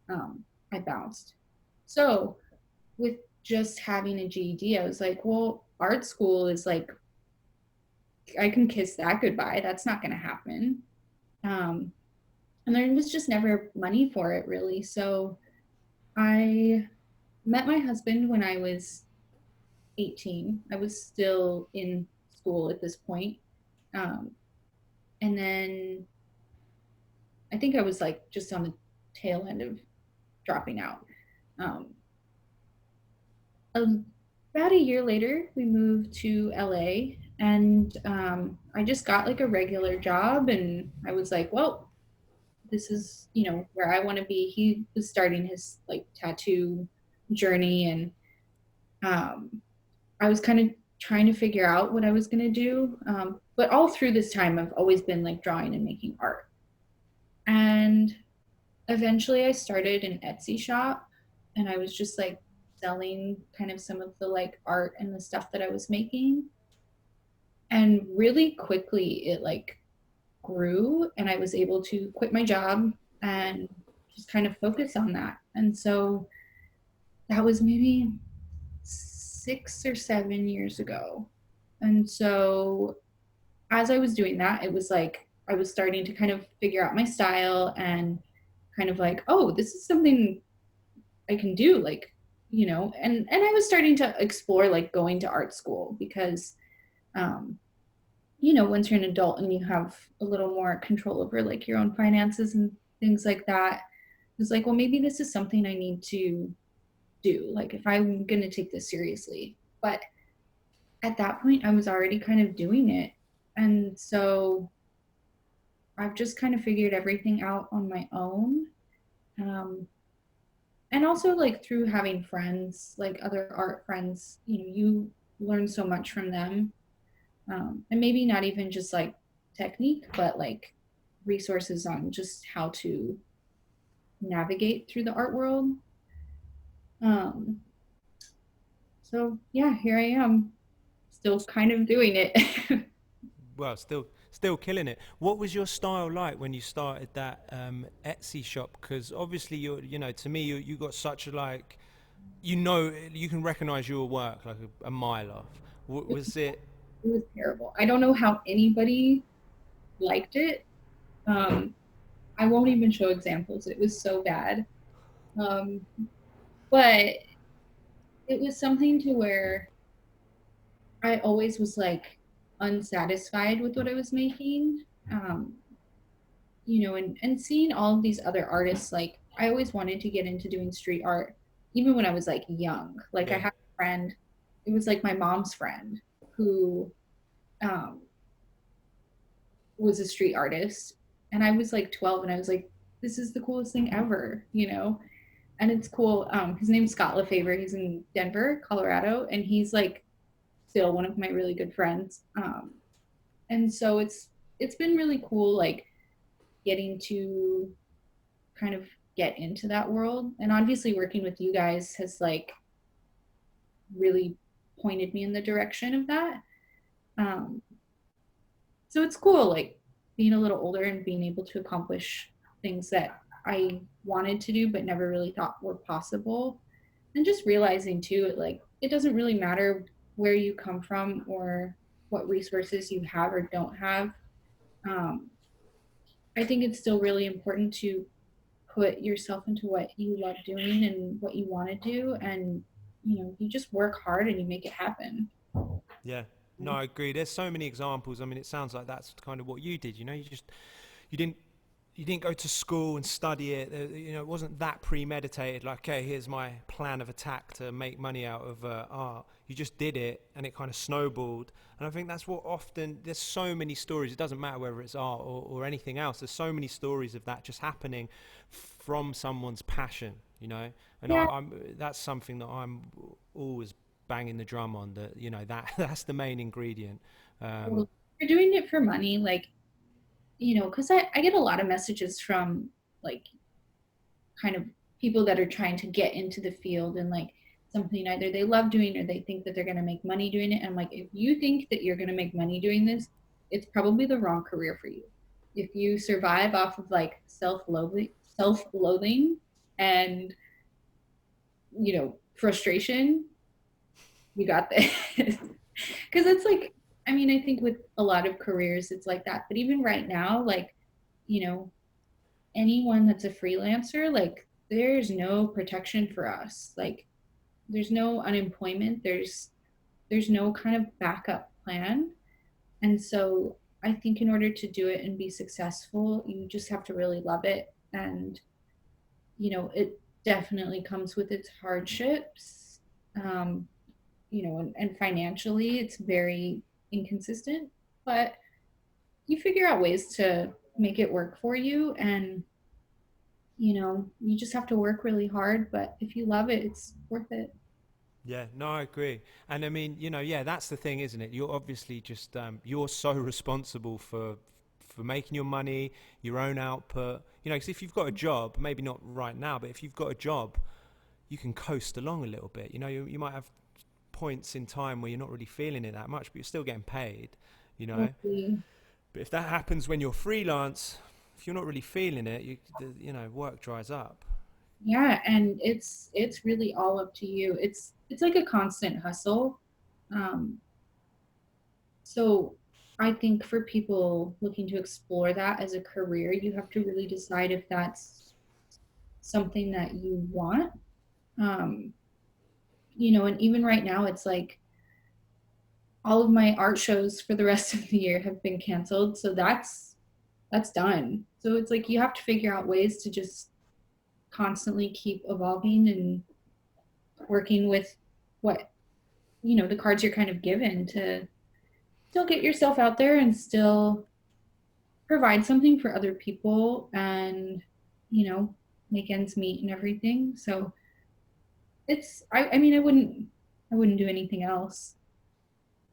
I bounced. So with just having a GED, I was like, well, art school is like, I can kiss that goodbye. That's not going to happen. Um, and there was just never money for it, really. So I met my husband when I was 18. I was still in school at this point. Um, and then I think I was like just on the tail end of dropping out. Um, about a year later, we moved to LA, and I just got like a regular job. And I was like, well, this is, where I want to be. He was starting his like tattoo journey, and I was kind of trying to figure out what I was going to do. But all through this time, I've always been like drawing and making art. And eventually, I started an Etsy shop, and I was just like selling kind of some of the like art and the stuff that I was making. And really quickly, it like grew, and I was able to quit my job and just kind of focus on that. And so that was maybe 6 or 7 years ago. And so as I was doing that, it was like I was starting to kind of figure out my style and kind of like, oh, this is something I can do. Like, and I was starting to explore like going to art school because, um, once you're an adult and you have a little more control over like your own finances and things like that, it's like, well, maybe this is something I need to do. Like, if I'm going to take this seriously. But at that point, I was already kind of doing it. And so I've just kind of figured everything out on my own. Um, and also, like, through having friends, like other art friends, you learn so much from them. And maybe not even just like technique, but like resources on just how to navigate through the art world. Um, so yeah, here I am, still kind of doing it. Well, still killing it. What was your style like when you started that Etsy shop? Because obviously to me you got such a like, you can recognize your work like a mile off. Was it? It was terrible. I don't know how anybody liked it. Um, I won't even show examples. It was so bad. Um, but it was something to where I always was like unsatisfied with what I was making. Um, and seeing all of these other artists, like I always wanted to get into doing street art, even when I was like young. Like I Yeah. had a friend, it was like my mom's friend who um, was a street artist. And I was like 12 and I was like, this is the coolest thing ever. And it's cool. His name's Scott LaFavor. He's in Denver, Colorado, and he's like still one of my really good friends. And so it's been really cool, like getting to kind of get into that world. And obviously working with you guys has like really pointed me in the direction of that. Um, so it's cool, like being a little older and being able to accomplish things that I wanted to do but never really thought were possible. And just realizing too, like it doesn't really matter where you come from or what resources you have or don't have. Um, I think it's still really important to put yourself into what you love doing and what you want to do, and you just work hard and you make it happen. Yeah. No, I agree. There's so many examples. I mean, it sounds like that's kind of what you did. You didn't you didn't go to school and study it. It wasn't that premeditated. Like, okay, here's my plan of attack to make money out of art. You just did it, and it kind of snowballed. And I think that's what often there's so many stories. It doesn't matter whether it's art or anything else. There's so many stories of that just happening from someone's passion. And Yeah, I'm that's something that I'm always banging the drum on. That that that's the main ingredient. well, Um, you're doing it for money, like because I get a lot of messages from like kind of people that are trying to get into the field and like something either they love doing or they think that they're going to make money doing it. And I'm like, if you think that you're going to make money doing this, it's probably the wrong career for you. If you survive off of like self-loathing and frustration, you got this. Because it's like, I mean, I think with a lot of careers it's like that, but even right now, like you know anyone that's a freelancer, like there's no protection for us. Like there's no unemployment. There's no kind of backup plan. And so I think in order to do it and be successful, you just have to really love it. And it definitely comes with its hardships. Um, and financially it's very inconsistent, but you figure out ways to make it work for you. And you just have to work really hard, but if you love it, it's worth it. Yeah, no, I agree. And I mean, yeah, that's the thing, isn't it? You're obviously just you're so responsible for making your money, your own output. 'Cause if you've got a job, maybe not right now, but if you've got a job, you can coast along a little bit. You might have points in time where you're not really feeling it that much, but you're still getting paid. You know. Totally. But if that happens when you're freelance, if you're not really feeling it, work dries up. Yeah, and it's really all up to you. It's like a constant hustle. Um, so I think for people looking to explore that as a career, you have to really decide if that's something that you want. Um, and even right now, it's like all of my art shows for the rest of the year have been canceled. So that's done. So it's like you have to figure out ways to just constantly keep evolving and working with what the cards you're kind of given to still get yourself out there and still provide something for other people and you know make ends meet and everything. So I mean I wouldn't do anything else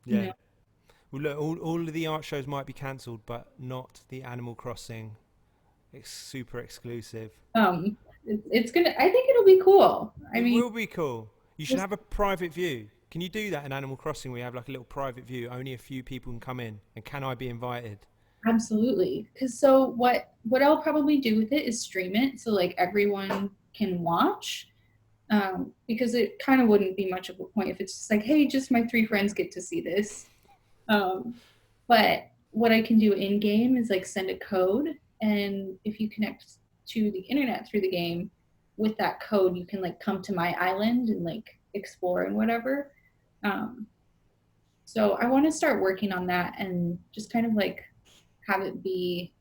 you Yeah. know Well, look, all of the art shows might be cancelled, but not the Animal Crossing. It's super exclusive. It's gonna. I think it'll be cool. I It mean, will be cool. You should just have a private view. Can you do that in Animal Crossing? We have like a little private view. Only a few people can come in. And can I be invited? absolutely. Because so what I'll probably do with it is stream it so like everyone can watch. Because it kind of wouldn't be much of a point if it's just like, hey, just my three friends get to see this. Um, but what I can do in game is like send a code, and if you connect to the internet through the game with that code, you can like come to my island and like explore and whatever. Um, so I want to start working on that and just kind of like have it be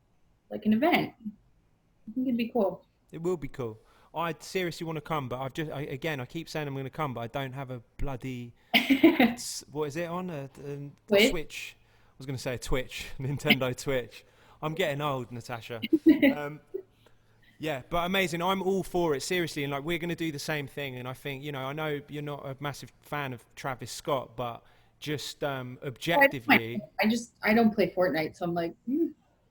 like an event. I think it'd be cool. It will be cool. I seriously want to come, but again, I keep saying I'm going to come, but I don't have a bloody what is it on a Twitch. Switch? I was going to say a Twitch, Nintendo Twitch. I'm getting old, Natasha. Um, yeah, but amazing. I'm all for it, seriously, and like we're going to do the same thing. And I think I know you're not a massive fan of Travis Scott, but just objectively, I don't play Fortnite, so I'm like,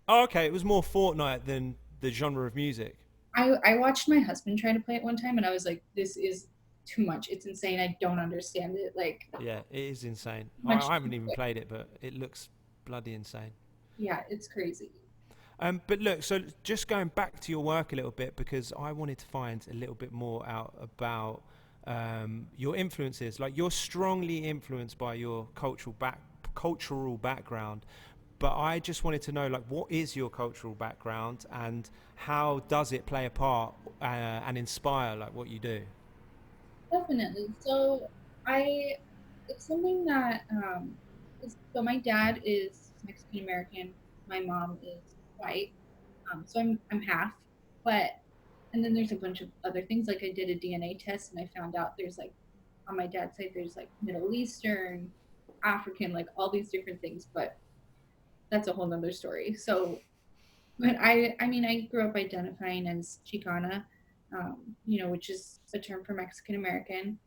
oh, okay, it was more Fortnite than the genre of music. I watched my husband try to play it one time, and I was like, this is too much. It's insane. I don't understand it. Like, Yeah, it is insane. much. I haven't even played it, but it looks bloody insane. Yeah, it's crazy. But look, so just going back to your work a little bit, because I wanted to find a little bit more out about your influences. Like you're strongly influenced by your cultural background, but I just wanted to know, like, what is your cultural background and how does it play a part and inspire like what you do? Definitely. So I, it's something that so my dad is Mexican American. My mom is white. So I'm half, but and then there's a bunch of other things. Like I did a DNA test and I found out there's like on my dad's side there's like Middle Eastern, African, like all these different things. But that's a whole nother story. So, but I mean, I grew up identifying as Chicana, which is a term for Mexican American.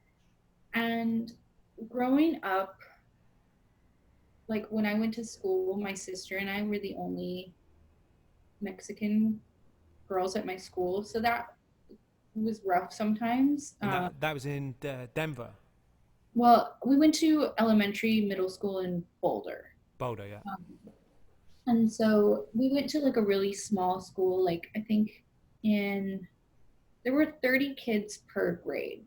And growing up, like when I went to school, my sister and I were the only Mexican girls at my school. So that was rough sometimes. And that was in Denver, Well, we went to elementary, middle school in Boulder. Boulder, yeah. And so we went to like a really small school, like I think in there were 30 kids per grade,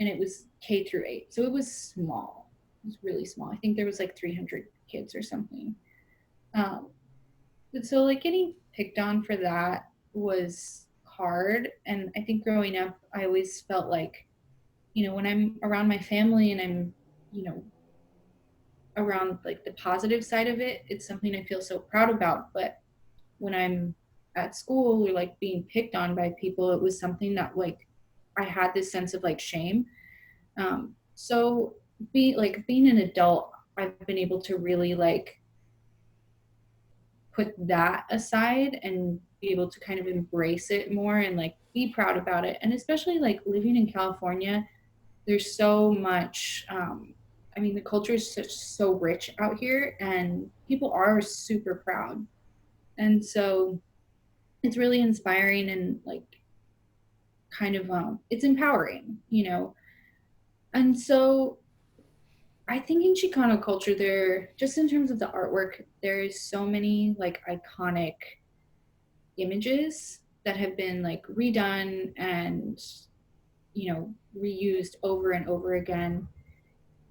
and it was K through 8. So it was small. It was really small. I think there was like 300 kids or something. Um, but so like getting picked on for that was hard. And I think growing up, I always felt like, when I'm around my family and I'm, you know, around like the positive side of it, it's something I feel so proud about. But when I'm at school or like being picked on by people, it was something that like I had this sense of like shame. So being an adult, I've been able to really like put that aside and be able to kind of embrace it more and like be proud about it. And especially like living in California, there's so much. I mean, the culture is so rich out here, and people are super proud. And so it's really inspiring and like kind of it's empowering. And so I think in Chicano culture, there just in terms of the artwork, there's so many like iconic images that have been like redone and reused over and over again,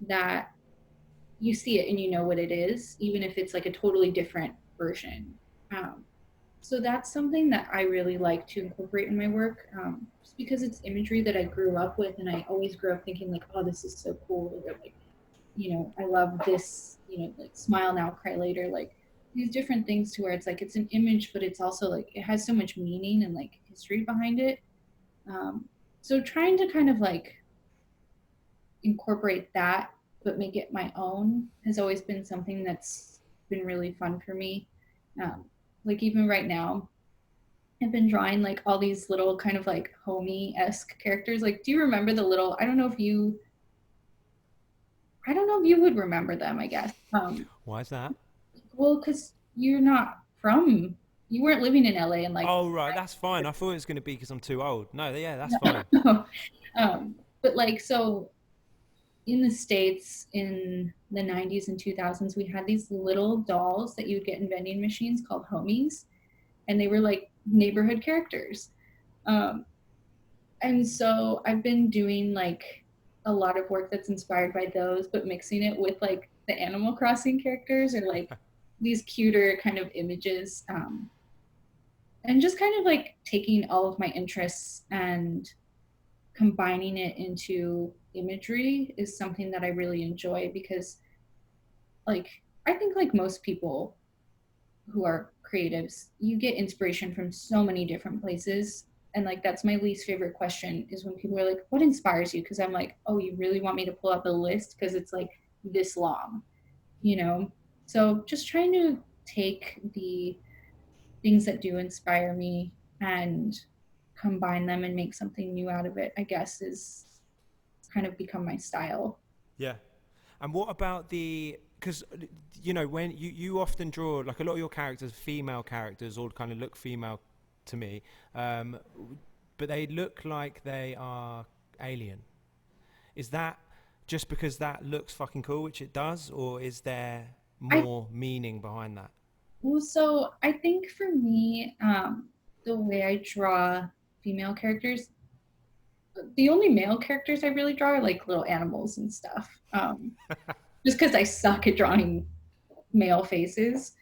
that you see it and you know what it is, even if it's like a totally different version. Um, so that's something that I really like to incorporate in my work, just because it's imagery that I grew up with, and I always grew up thinking like, oh, this is so cool, or like, I love this, like smile now, cry later, like these different things to where it's like it's an image, but it's also like it has so much meaning and like history behind it. Um, so trying to kind of like incorporate that, but make it my own has always been something that's been really fun for me. Um, like even right now, I've been drawing like all these little kind of like homey-esque characters. Like, do you remember the little? I don't know if you would remember them. I guess. Why is that? Well, because you're not from. you weren't living in LA in like Oh, right, that's fine. I thought it was going to be because I'm too old. No, yeah, that's fine. the but like so in the States in the 90s and 2000s, we had these little dolls that you would get in vending machines called homies, and they were like neighborhood characters. Um, and so I've been doing like a lot of work that's inspired by those, but mixing it with like the Animal Crossing characters or like these cuter kind of images. And just kind of like taking all of my interests and combining it into imagery is something that I really enjoy because like I think like most people who are creatives, you get inspiration from so many different places. And like that's my least favorite question is when people are like, what inspires you? Because I'm like, oh, you really want me to pull up a list because it's like this long, you know? So just trying to take the things that do inspire me and combine them and make something new out of it, I guess is kind of become my style. Yeah. And what about the? Because when you often draw like a lot of your characters, female characters, all kind of look female to me, um, but they look like they are alien. Is that just because that looks fucking cool, which it does, or is there I more meaning behind that? Well, so I think for me, the way I draw female characters, the only male characters I really draw are like little animals and stuff. Just because I suck at drawing male faces.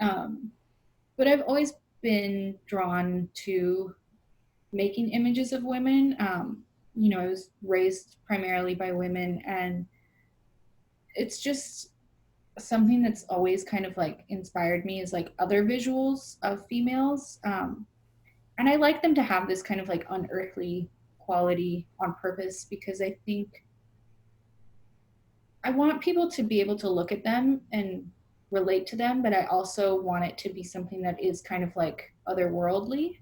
Um, but I've always been drawn to making images of women. I was raised primarily by women, and it's just something that's always kind of like inspired me is like other visuals of females. And I like them to have this kind of like unearthly quality on purpose because I think I want people to be able to look at them and relate to them, but I also want it to be something that is kind of like otherworldly.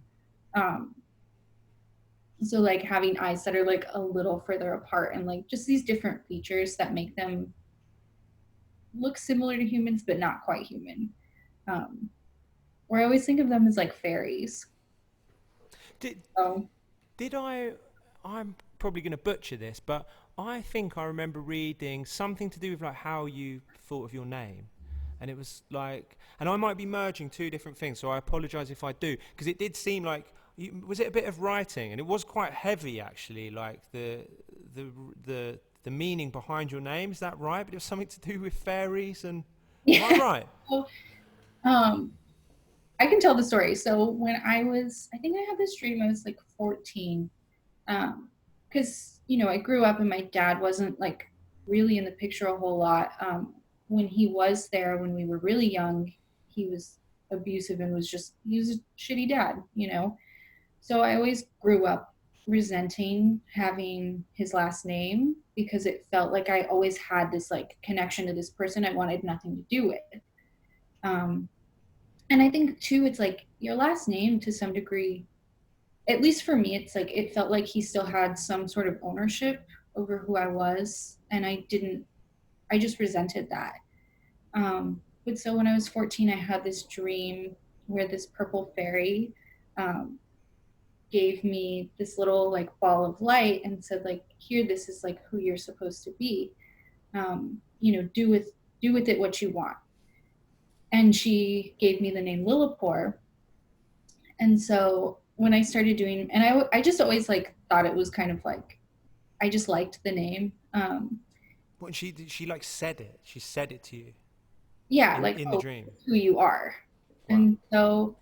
Um, so like having eyes that are like a little further apart and like just these different features that make them look similar to humans but not quite human. Um, or I always think of them as like fairies. Did So did I? I'm probably going to butcher this, but I think I remember reading something to do with like how you thought of your name, and it was like, and I might be merging two different things, so I apologise if I do, because it did seem like. Was it a bit of writing, and it was quite heavy actually, like the the meaning behind your name. Is that right? But it was something to do with fairies, and am I yeah. right? So, um, I can tell the story. So when I think I had this dream. I was like 14, because I grew up and my dad wasn't like really in the picture a whole lot. When he was there, when we were really young, he was abusive and he was a shitty dad. So I always grew up resenting having his last name because it felt like I always had this like connection to this person I wanted nothing to do with. Um, and I think too, it's like your last name to some degree, at least for me, it's like it felt like he still had some sort of ownership over who I was. And I just resented that. But so when I was 14, I had this dream where this purple fairy um, gave me this little like ball of light and said like, here, this is like who you're supposed to be. Do with it what you want. And she gave me the name Lillipore. And so when I started doing, and I just always like thought it was kind of like, I just liked the name. What she like said it. She said it to you Yeah, in like, in the oh, dream. who you are. Wow. And so,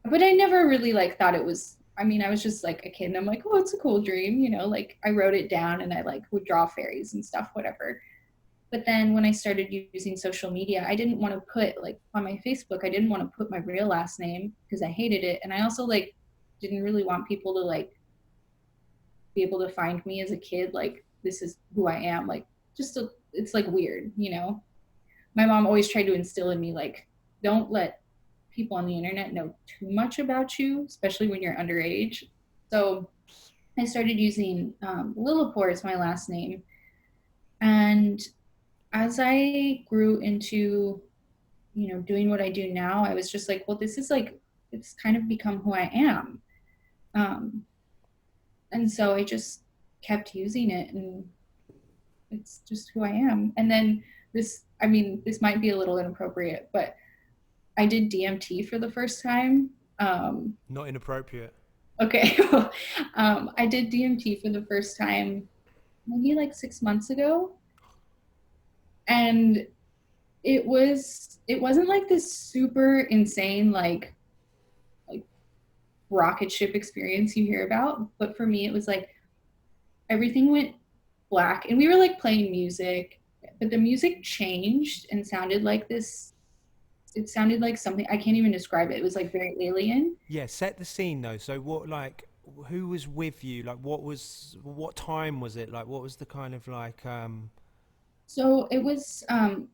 but I never really like thought it was, I mean, I was just like a kid and I'm like, oh, it's a cool dream. Like I wrote it down and I like would draw fairies and stuff, whatever. But then when I started using social media, I didn't want to put like on my Facebook, I didn't want to put my real last name because I hated it. And I also like didn't really want people to like be able to find me as a kid like this is who I am, like it's like weird. My mom always tried to instill in me like don't let people on the internet know too much about you, especially when you're underage. So I started using Lillipore as my last name. And as I grew into doing what I do now, I was just like, well, this is like, it's kind of become who I am. Um, and so I just kept using it, and it's just who I am. And then this might be a little inappropriate, but I did DMT for the first time. Not inappropriate. Okay. I did DMT for the first time maybe like 6 months ago. And it wasn't like this super insane like rocket ship experience you hear about, but for me it was like everything went black, and we were like playing music, but the music changed and sounded like this. It sounded like something I can't even describe it. It was like very alien. Yeah, set the scene though. So what, like, who was with you? Like, what time was it? Like, what was the kind of like, So it was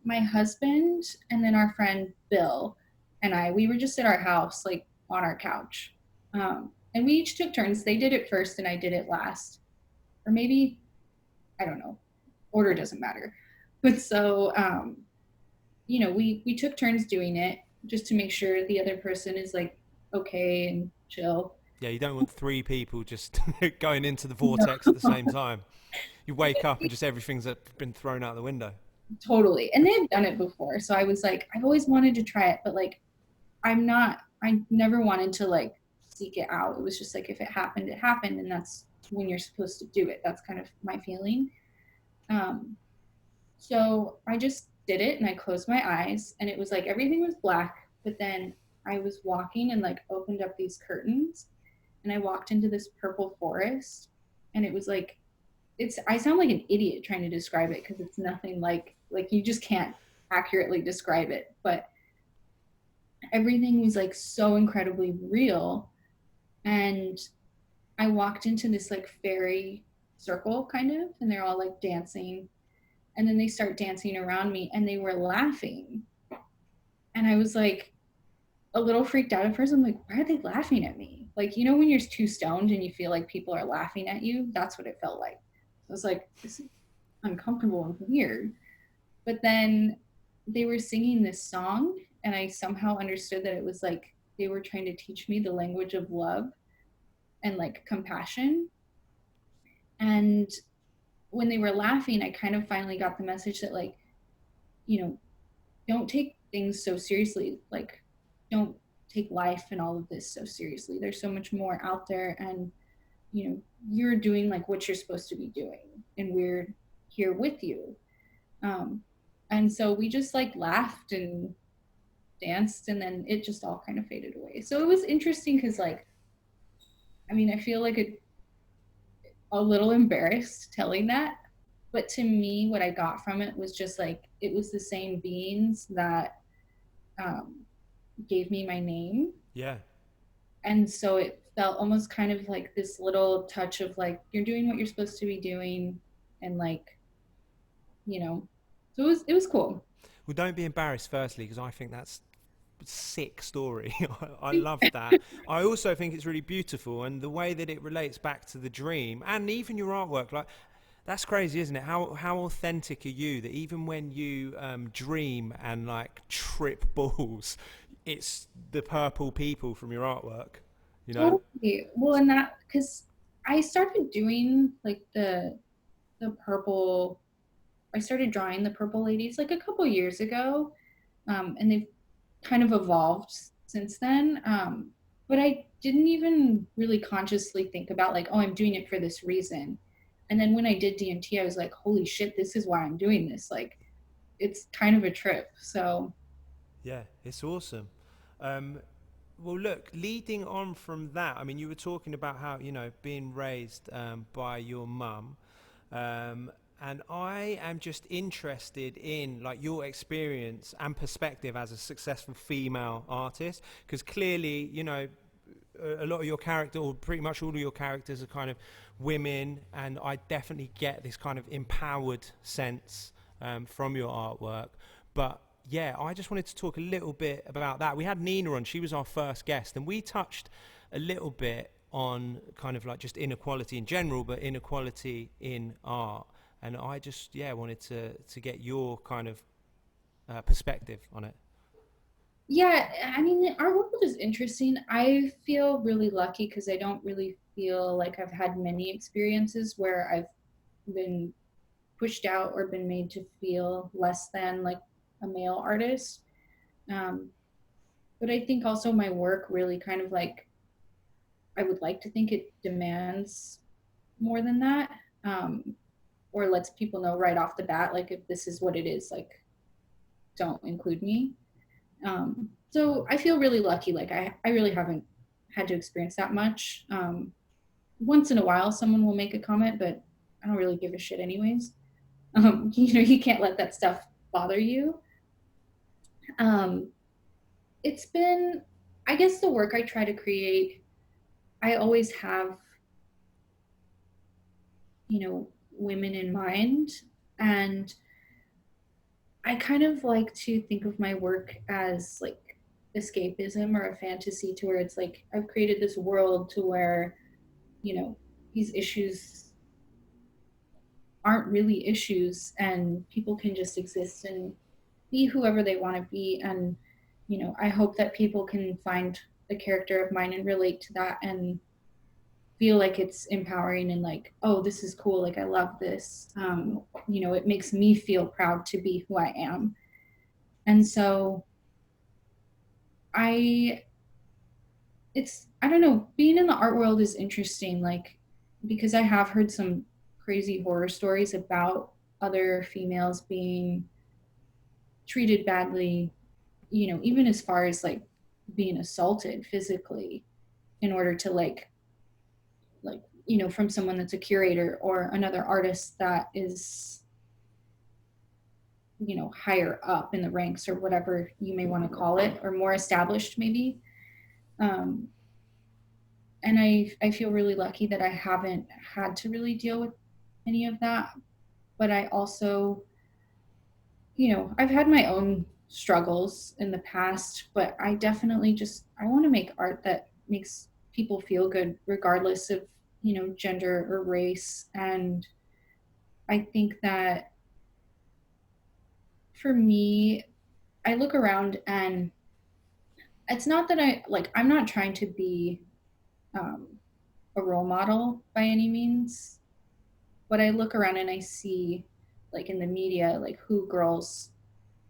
my husband and then our friend Bill and I. We were just at our house, like on our couch, and we each took turns. They did it first, and I did it last, or maybe I don't know. Order doesn't matter. But so we took turns doing it just to make sure the other person is like okay and chill. yeah, you don't want three people just going into the No, vortex at the same time. You wake up and just everything's been thrown out the window. totally. And they've done it before, so I was like, I've always wanted to try it, but like I never wanted to like seek it out. It was just like if it happened, it happened, and that's when you're supposed to do it. That's kind of my feeling. Um, so I just did it and I closed my eyes, and it was like everything was black, but then I was walking and like opened up these curtains, and I walked into this purple forest, and it was like I sound like an idiot trying to describe it because it's nothing like you just can't accurately describe it, but everything was like so incredibly real. And I walked into this like fairy circle kind of, and they're all like dancing, and then they start dancing around me and they were laughing, and I was like a little freaked out at first. I'm like, why are they laughing at me? Like, when you're too stoned and you feel like people are laughing at you, that's what it felt like. I was like, this is uncomfortable and weird. But then they were singing this song, and I somehow understood that it was like they were trying to teach me the language of love and like compassion. And when they were laughing, I kind of finally got the message that like, you know, don't take things so seriously. Like, don't take life and all of this so seriously. There's so much more out there, and you're doing like what you're supposed to be doing, and we're here with you. Um, and so we just like laughed and danced, and then it just all kind of faded away. So it was interesting because like, I mean, I feel like a little embarrassed telling that, but to me what I got from it was just like it was the same beings that um, gave me my name. Yeah. And so it felt almost kind of like this little touch of like you're doing what you're supposed to be doing, and like, you know so it was cool. Well, don't be embarrassed, firstly, because I think that's a sick story. I love that. I also think it's really beautiful, and the way that it relates back to the dream and even your artwork, like, that's crazy, isn't it? How authentic are you that even when you dream and like trip balls, it's the purple people from your artwork, you know? Totally. Well, and that because I started doing like the purple I started drawing the purple ladies like a couple years ago, and they've kind of evolved since then. But I didn't even really consciously think about like, oh, I'm doing it for this reason. And then when I did DMT, I was like, holy shit, this is why I'm doing this. Like, it's kind of a trip. So, Yeah, it's awesome. Um, well, look, leading on from that, I mean, you were talking about how, being raised by your mum. Um, and I am just interested in like your experience and perspective as a successful female artist, because clearly, a lot of your character, or pretty much all of your characters, are kind of women, and I definitely get this kind of empowered sense from your artwork. But yeah, I just wanted to talk a little bit about that. We had Nina on; she was our first guest, and we touched a little bit on kind of like just inequality in general, but inequality in art. And I just wanted to get your kind of perspective on it. Yeah, I mean, our world is interesting. I feel really lucky because I don't really feel like I've had many experiences where I've been pushed out or been made to feel less than like a male artist. Um, but I think also my work really kind of like, I would like to think it demands more than that, um, or lets people know right off the bat, like if this is what it is, like don't include me. So I feel really lucky. Like I really haven't had to experience that much. Once in a while, someone will make a comment, but I don't really give a shit anyways. You can't let that stuff bother you. Um, it's been, I guess, the work I try to create. I always have, women in mind, and I kind of like to think of my work as like escapism or a fantasy to where it's like I've created this world to where, you know, these issues aren't really issues and people can just exist and be whoever they want to be. And, I hope that people can find a character of mine and relate to that and feel like it's empowering and like, oh, this is cool. Like, I love this. It makes me feel proud to be who I am. And so I I don't know, being in the art world is interesting, like because I have heard some crazy horror stories about other females being treated badly, even as far as like being assaulted physically in order to from someone that's a curator or another artist that is, higher up in the ranks or whatever you may want to call it, or more established maybe. Um, and I feel really lucky that I haven't had to really deal with any of that. But I also, I've had my own struggles in the past, but I definitely just I want to make art that makes people feel good regardless of, gender or race. And I think that for me, I look around and it's not that I'm not trying to be um, a role model by any means, but I look around and I see like in the media like who girls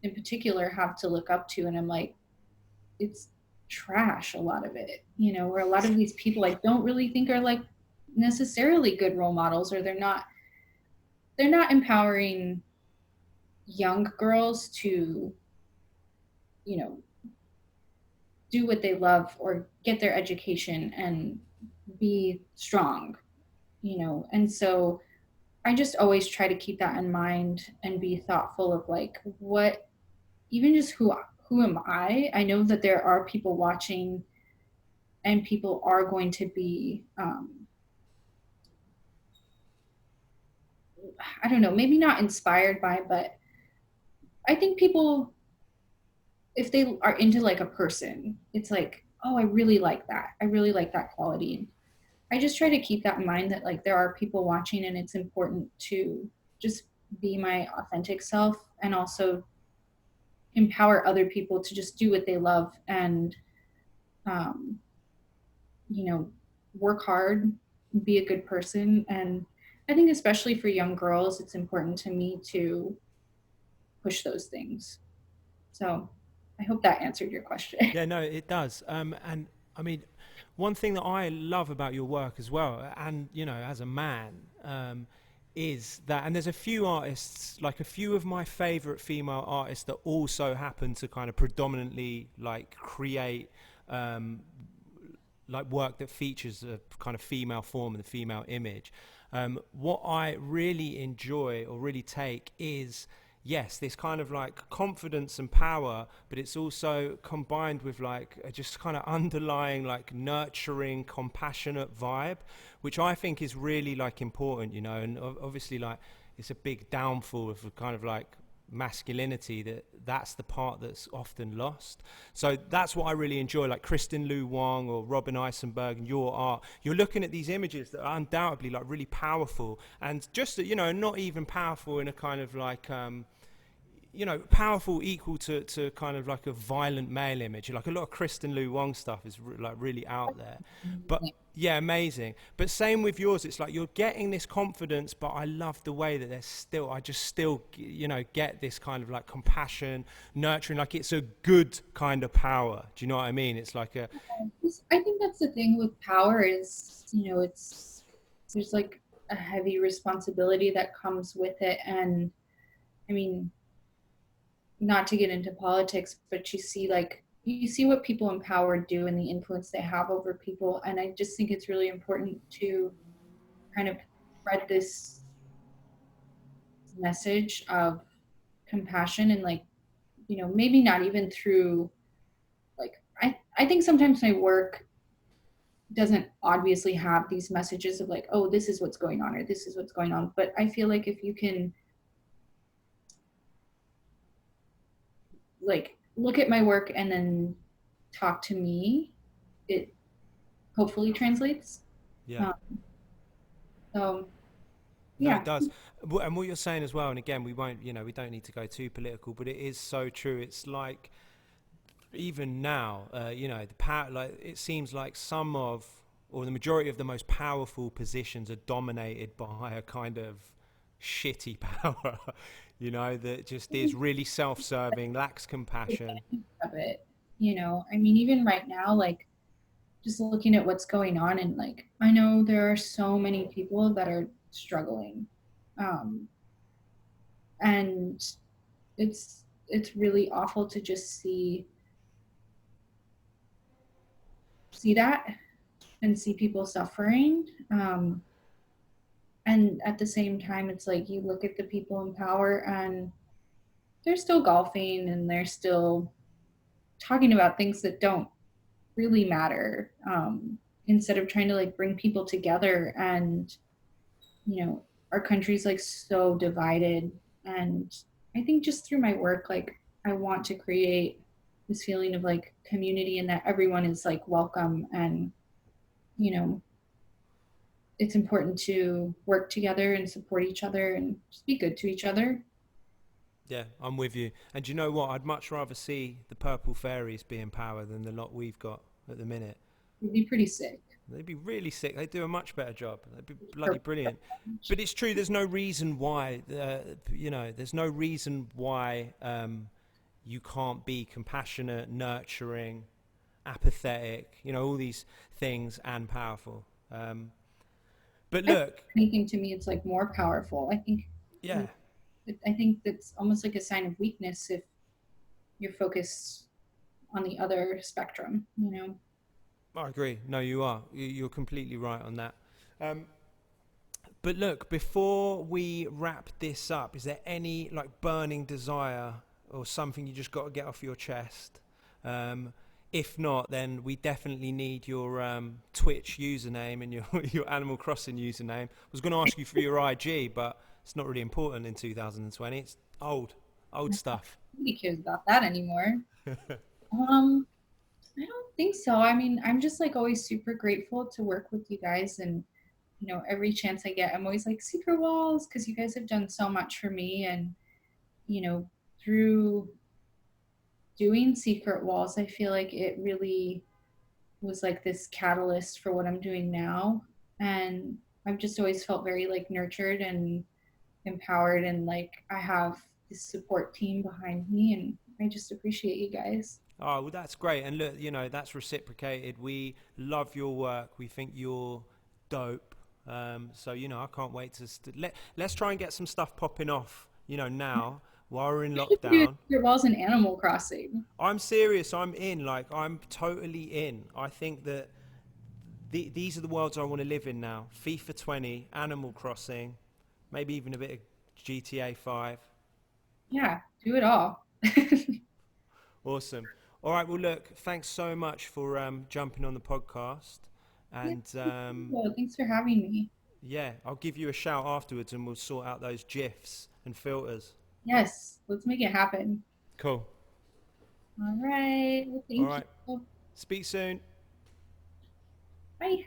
in particular have to look up to, and I'm like, it's trash, a lot of it, where a lot of these people I don't really think are like necessarily good role models, or they're not empowering young girls to, you know do what they love or get their education and be strong, and so I just always try to keep that in mind and be thoughtful of like what, even just who am I? I know that there are people watching and people are going to be, I don't know, maybe not inspired by, but I think people, if they are into like a person, it's like, oh, I really like that. I really like that quality. I just try to keep that in mind that like there are people watching and it's important to just be my authentic self and also empower other people to just do what they love and, um, you know, work hard, be a good person. And I think especially for young girls, it's important to me to push those things. So I hope that answered your question. Yeah, no, it does. And I mean, one thing that I love about your work as well, and as a man, is that, and there's a few artists, like a few of my favorite female artists that also happen to kind of predominantly like create like work that features a kind of female form and the female image. What I really enjoy or really take is, yes, this kind of like confidence and power, but it's also combined with like a just kind of underlying like nurturing, compassionate vibe, which I think is really like important, and obviously like it's a big downfall of kind of like masculinity, that's the part that's often lost. So that's what I really enjoy, like Kristen Lu Wong or Robin Eisenberg and your art. You're looking at these images that are undoubtedly like really powerful, and just not even powerful in a kind of like you know, powerful equal to kind of like a violent male image. Like a lot of Kristen Lou Wong stuff is like really out there, but yeah, amazing. But same with yours. It's like you're getting this confidence, but I love the way that there's still, I just still, you know, get this kind of like compassion, nurturing. Like it's a good kind of power. Do you know what I mean? It's like a, I think that's the thing with power is, it's there's like a heavy responsibility that comes with it. And I mean, not to get into politics, but you see what people in power do and the influence they have over people. And I just think it's really important to kind of spread this message of compassion and like, maybe not even through like I think sometimes my work doesn't obviously have these messages of like, oh, this is what's going on or this is what's going on. But I feel like if you can like look at my work and then talk to me, it hopefully translates. yeah. Um, so No, yeah, it does. And what you're saying as well, and again, we won't, you know, we don't need to go too political, but it is so true. It's like, even now, you know, the power, like it seems like some of, or the majority of the most powerful positions are dominated by a kind of shitty power, you know, that just is really self-serving, lacks compassion. of it. I mean, even right now, like just looking at what's going on, and like I know there are so many people that are struggling, um, and it's really awful to just see that and see people suffering. And at the same time, it's like you look at the people in power and they're still golfing and they're still talking about things that don't really matter, instead of trying to like bring people together. And our country's like so divided. And I think just through my work, like I want to create this feeling of like community and that everyone is like welcome. And you know it's important to work together and support each other and just be good to each other. Yeah, I'm with you. And do you know what? I'd much rather see the purple fairies be in power than the lot we've got at the minute. It'd be pretty sick. They'd be really sick. They'd do a much better job. They'd be bloody Purple. brilliant. But it's true. There's no reason why. You know, there's no reason why you can't be compassionate, nurturing, apathetic. You know, all these things and powerful. But look, Anything to me, it's like more powerful. yeah, I think that's almost like a sign of weakness if you're focused on the other spectrum. I agree. No, you are. You're completely right on that. Um, but look, before we wrap this up, is there any like burning desire or something you just got to get off your chest? If not, then we definitely need your Twitch username and your your Animal Crossing username. I was going to ask you for your IG, but it's not really important in 2020. It's old stuff. Nobody cares about that anymore. Um, I don't think so. I mean, I'm just like always super grateful to work with you guys. And every chance I get, I'm always like Secret Walls because you guys have done so much for me. And through doing Secret Walls, I feel like it really was like this catalyst for what I'm doing now. And I've just always felt very like nurtured and empowered, and like I have this support team behind me, and I just appreciate you guys. Oh, well, that's great. And look, you know, that's reciprocated. We love your work. We think you're dope. So, you know, I can't wait to let's try and get some stuff popping off, you know, now while we're in You should do lockdown. your walls in Animal Crossing. I'm serious. I'm in. Like, I'm totally in. I think that these are the worlds I want to live in now. FIFA 20, Animal Crossing, maybe even a bit of GTA 5. Yeah, do it all. Awesome. All right. Well, look, thanks so much for jumping on the podcast. Yeah, And well, thanks for having me. yeah, I'll give you a shout afterwards and we'll sort out those GIFs and filters. Yes, let's make it happen. Cool. All right. Well, All thank right. you. Speak soon. Bye.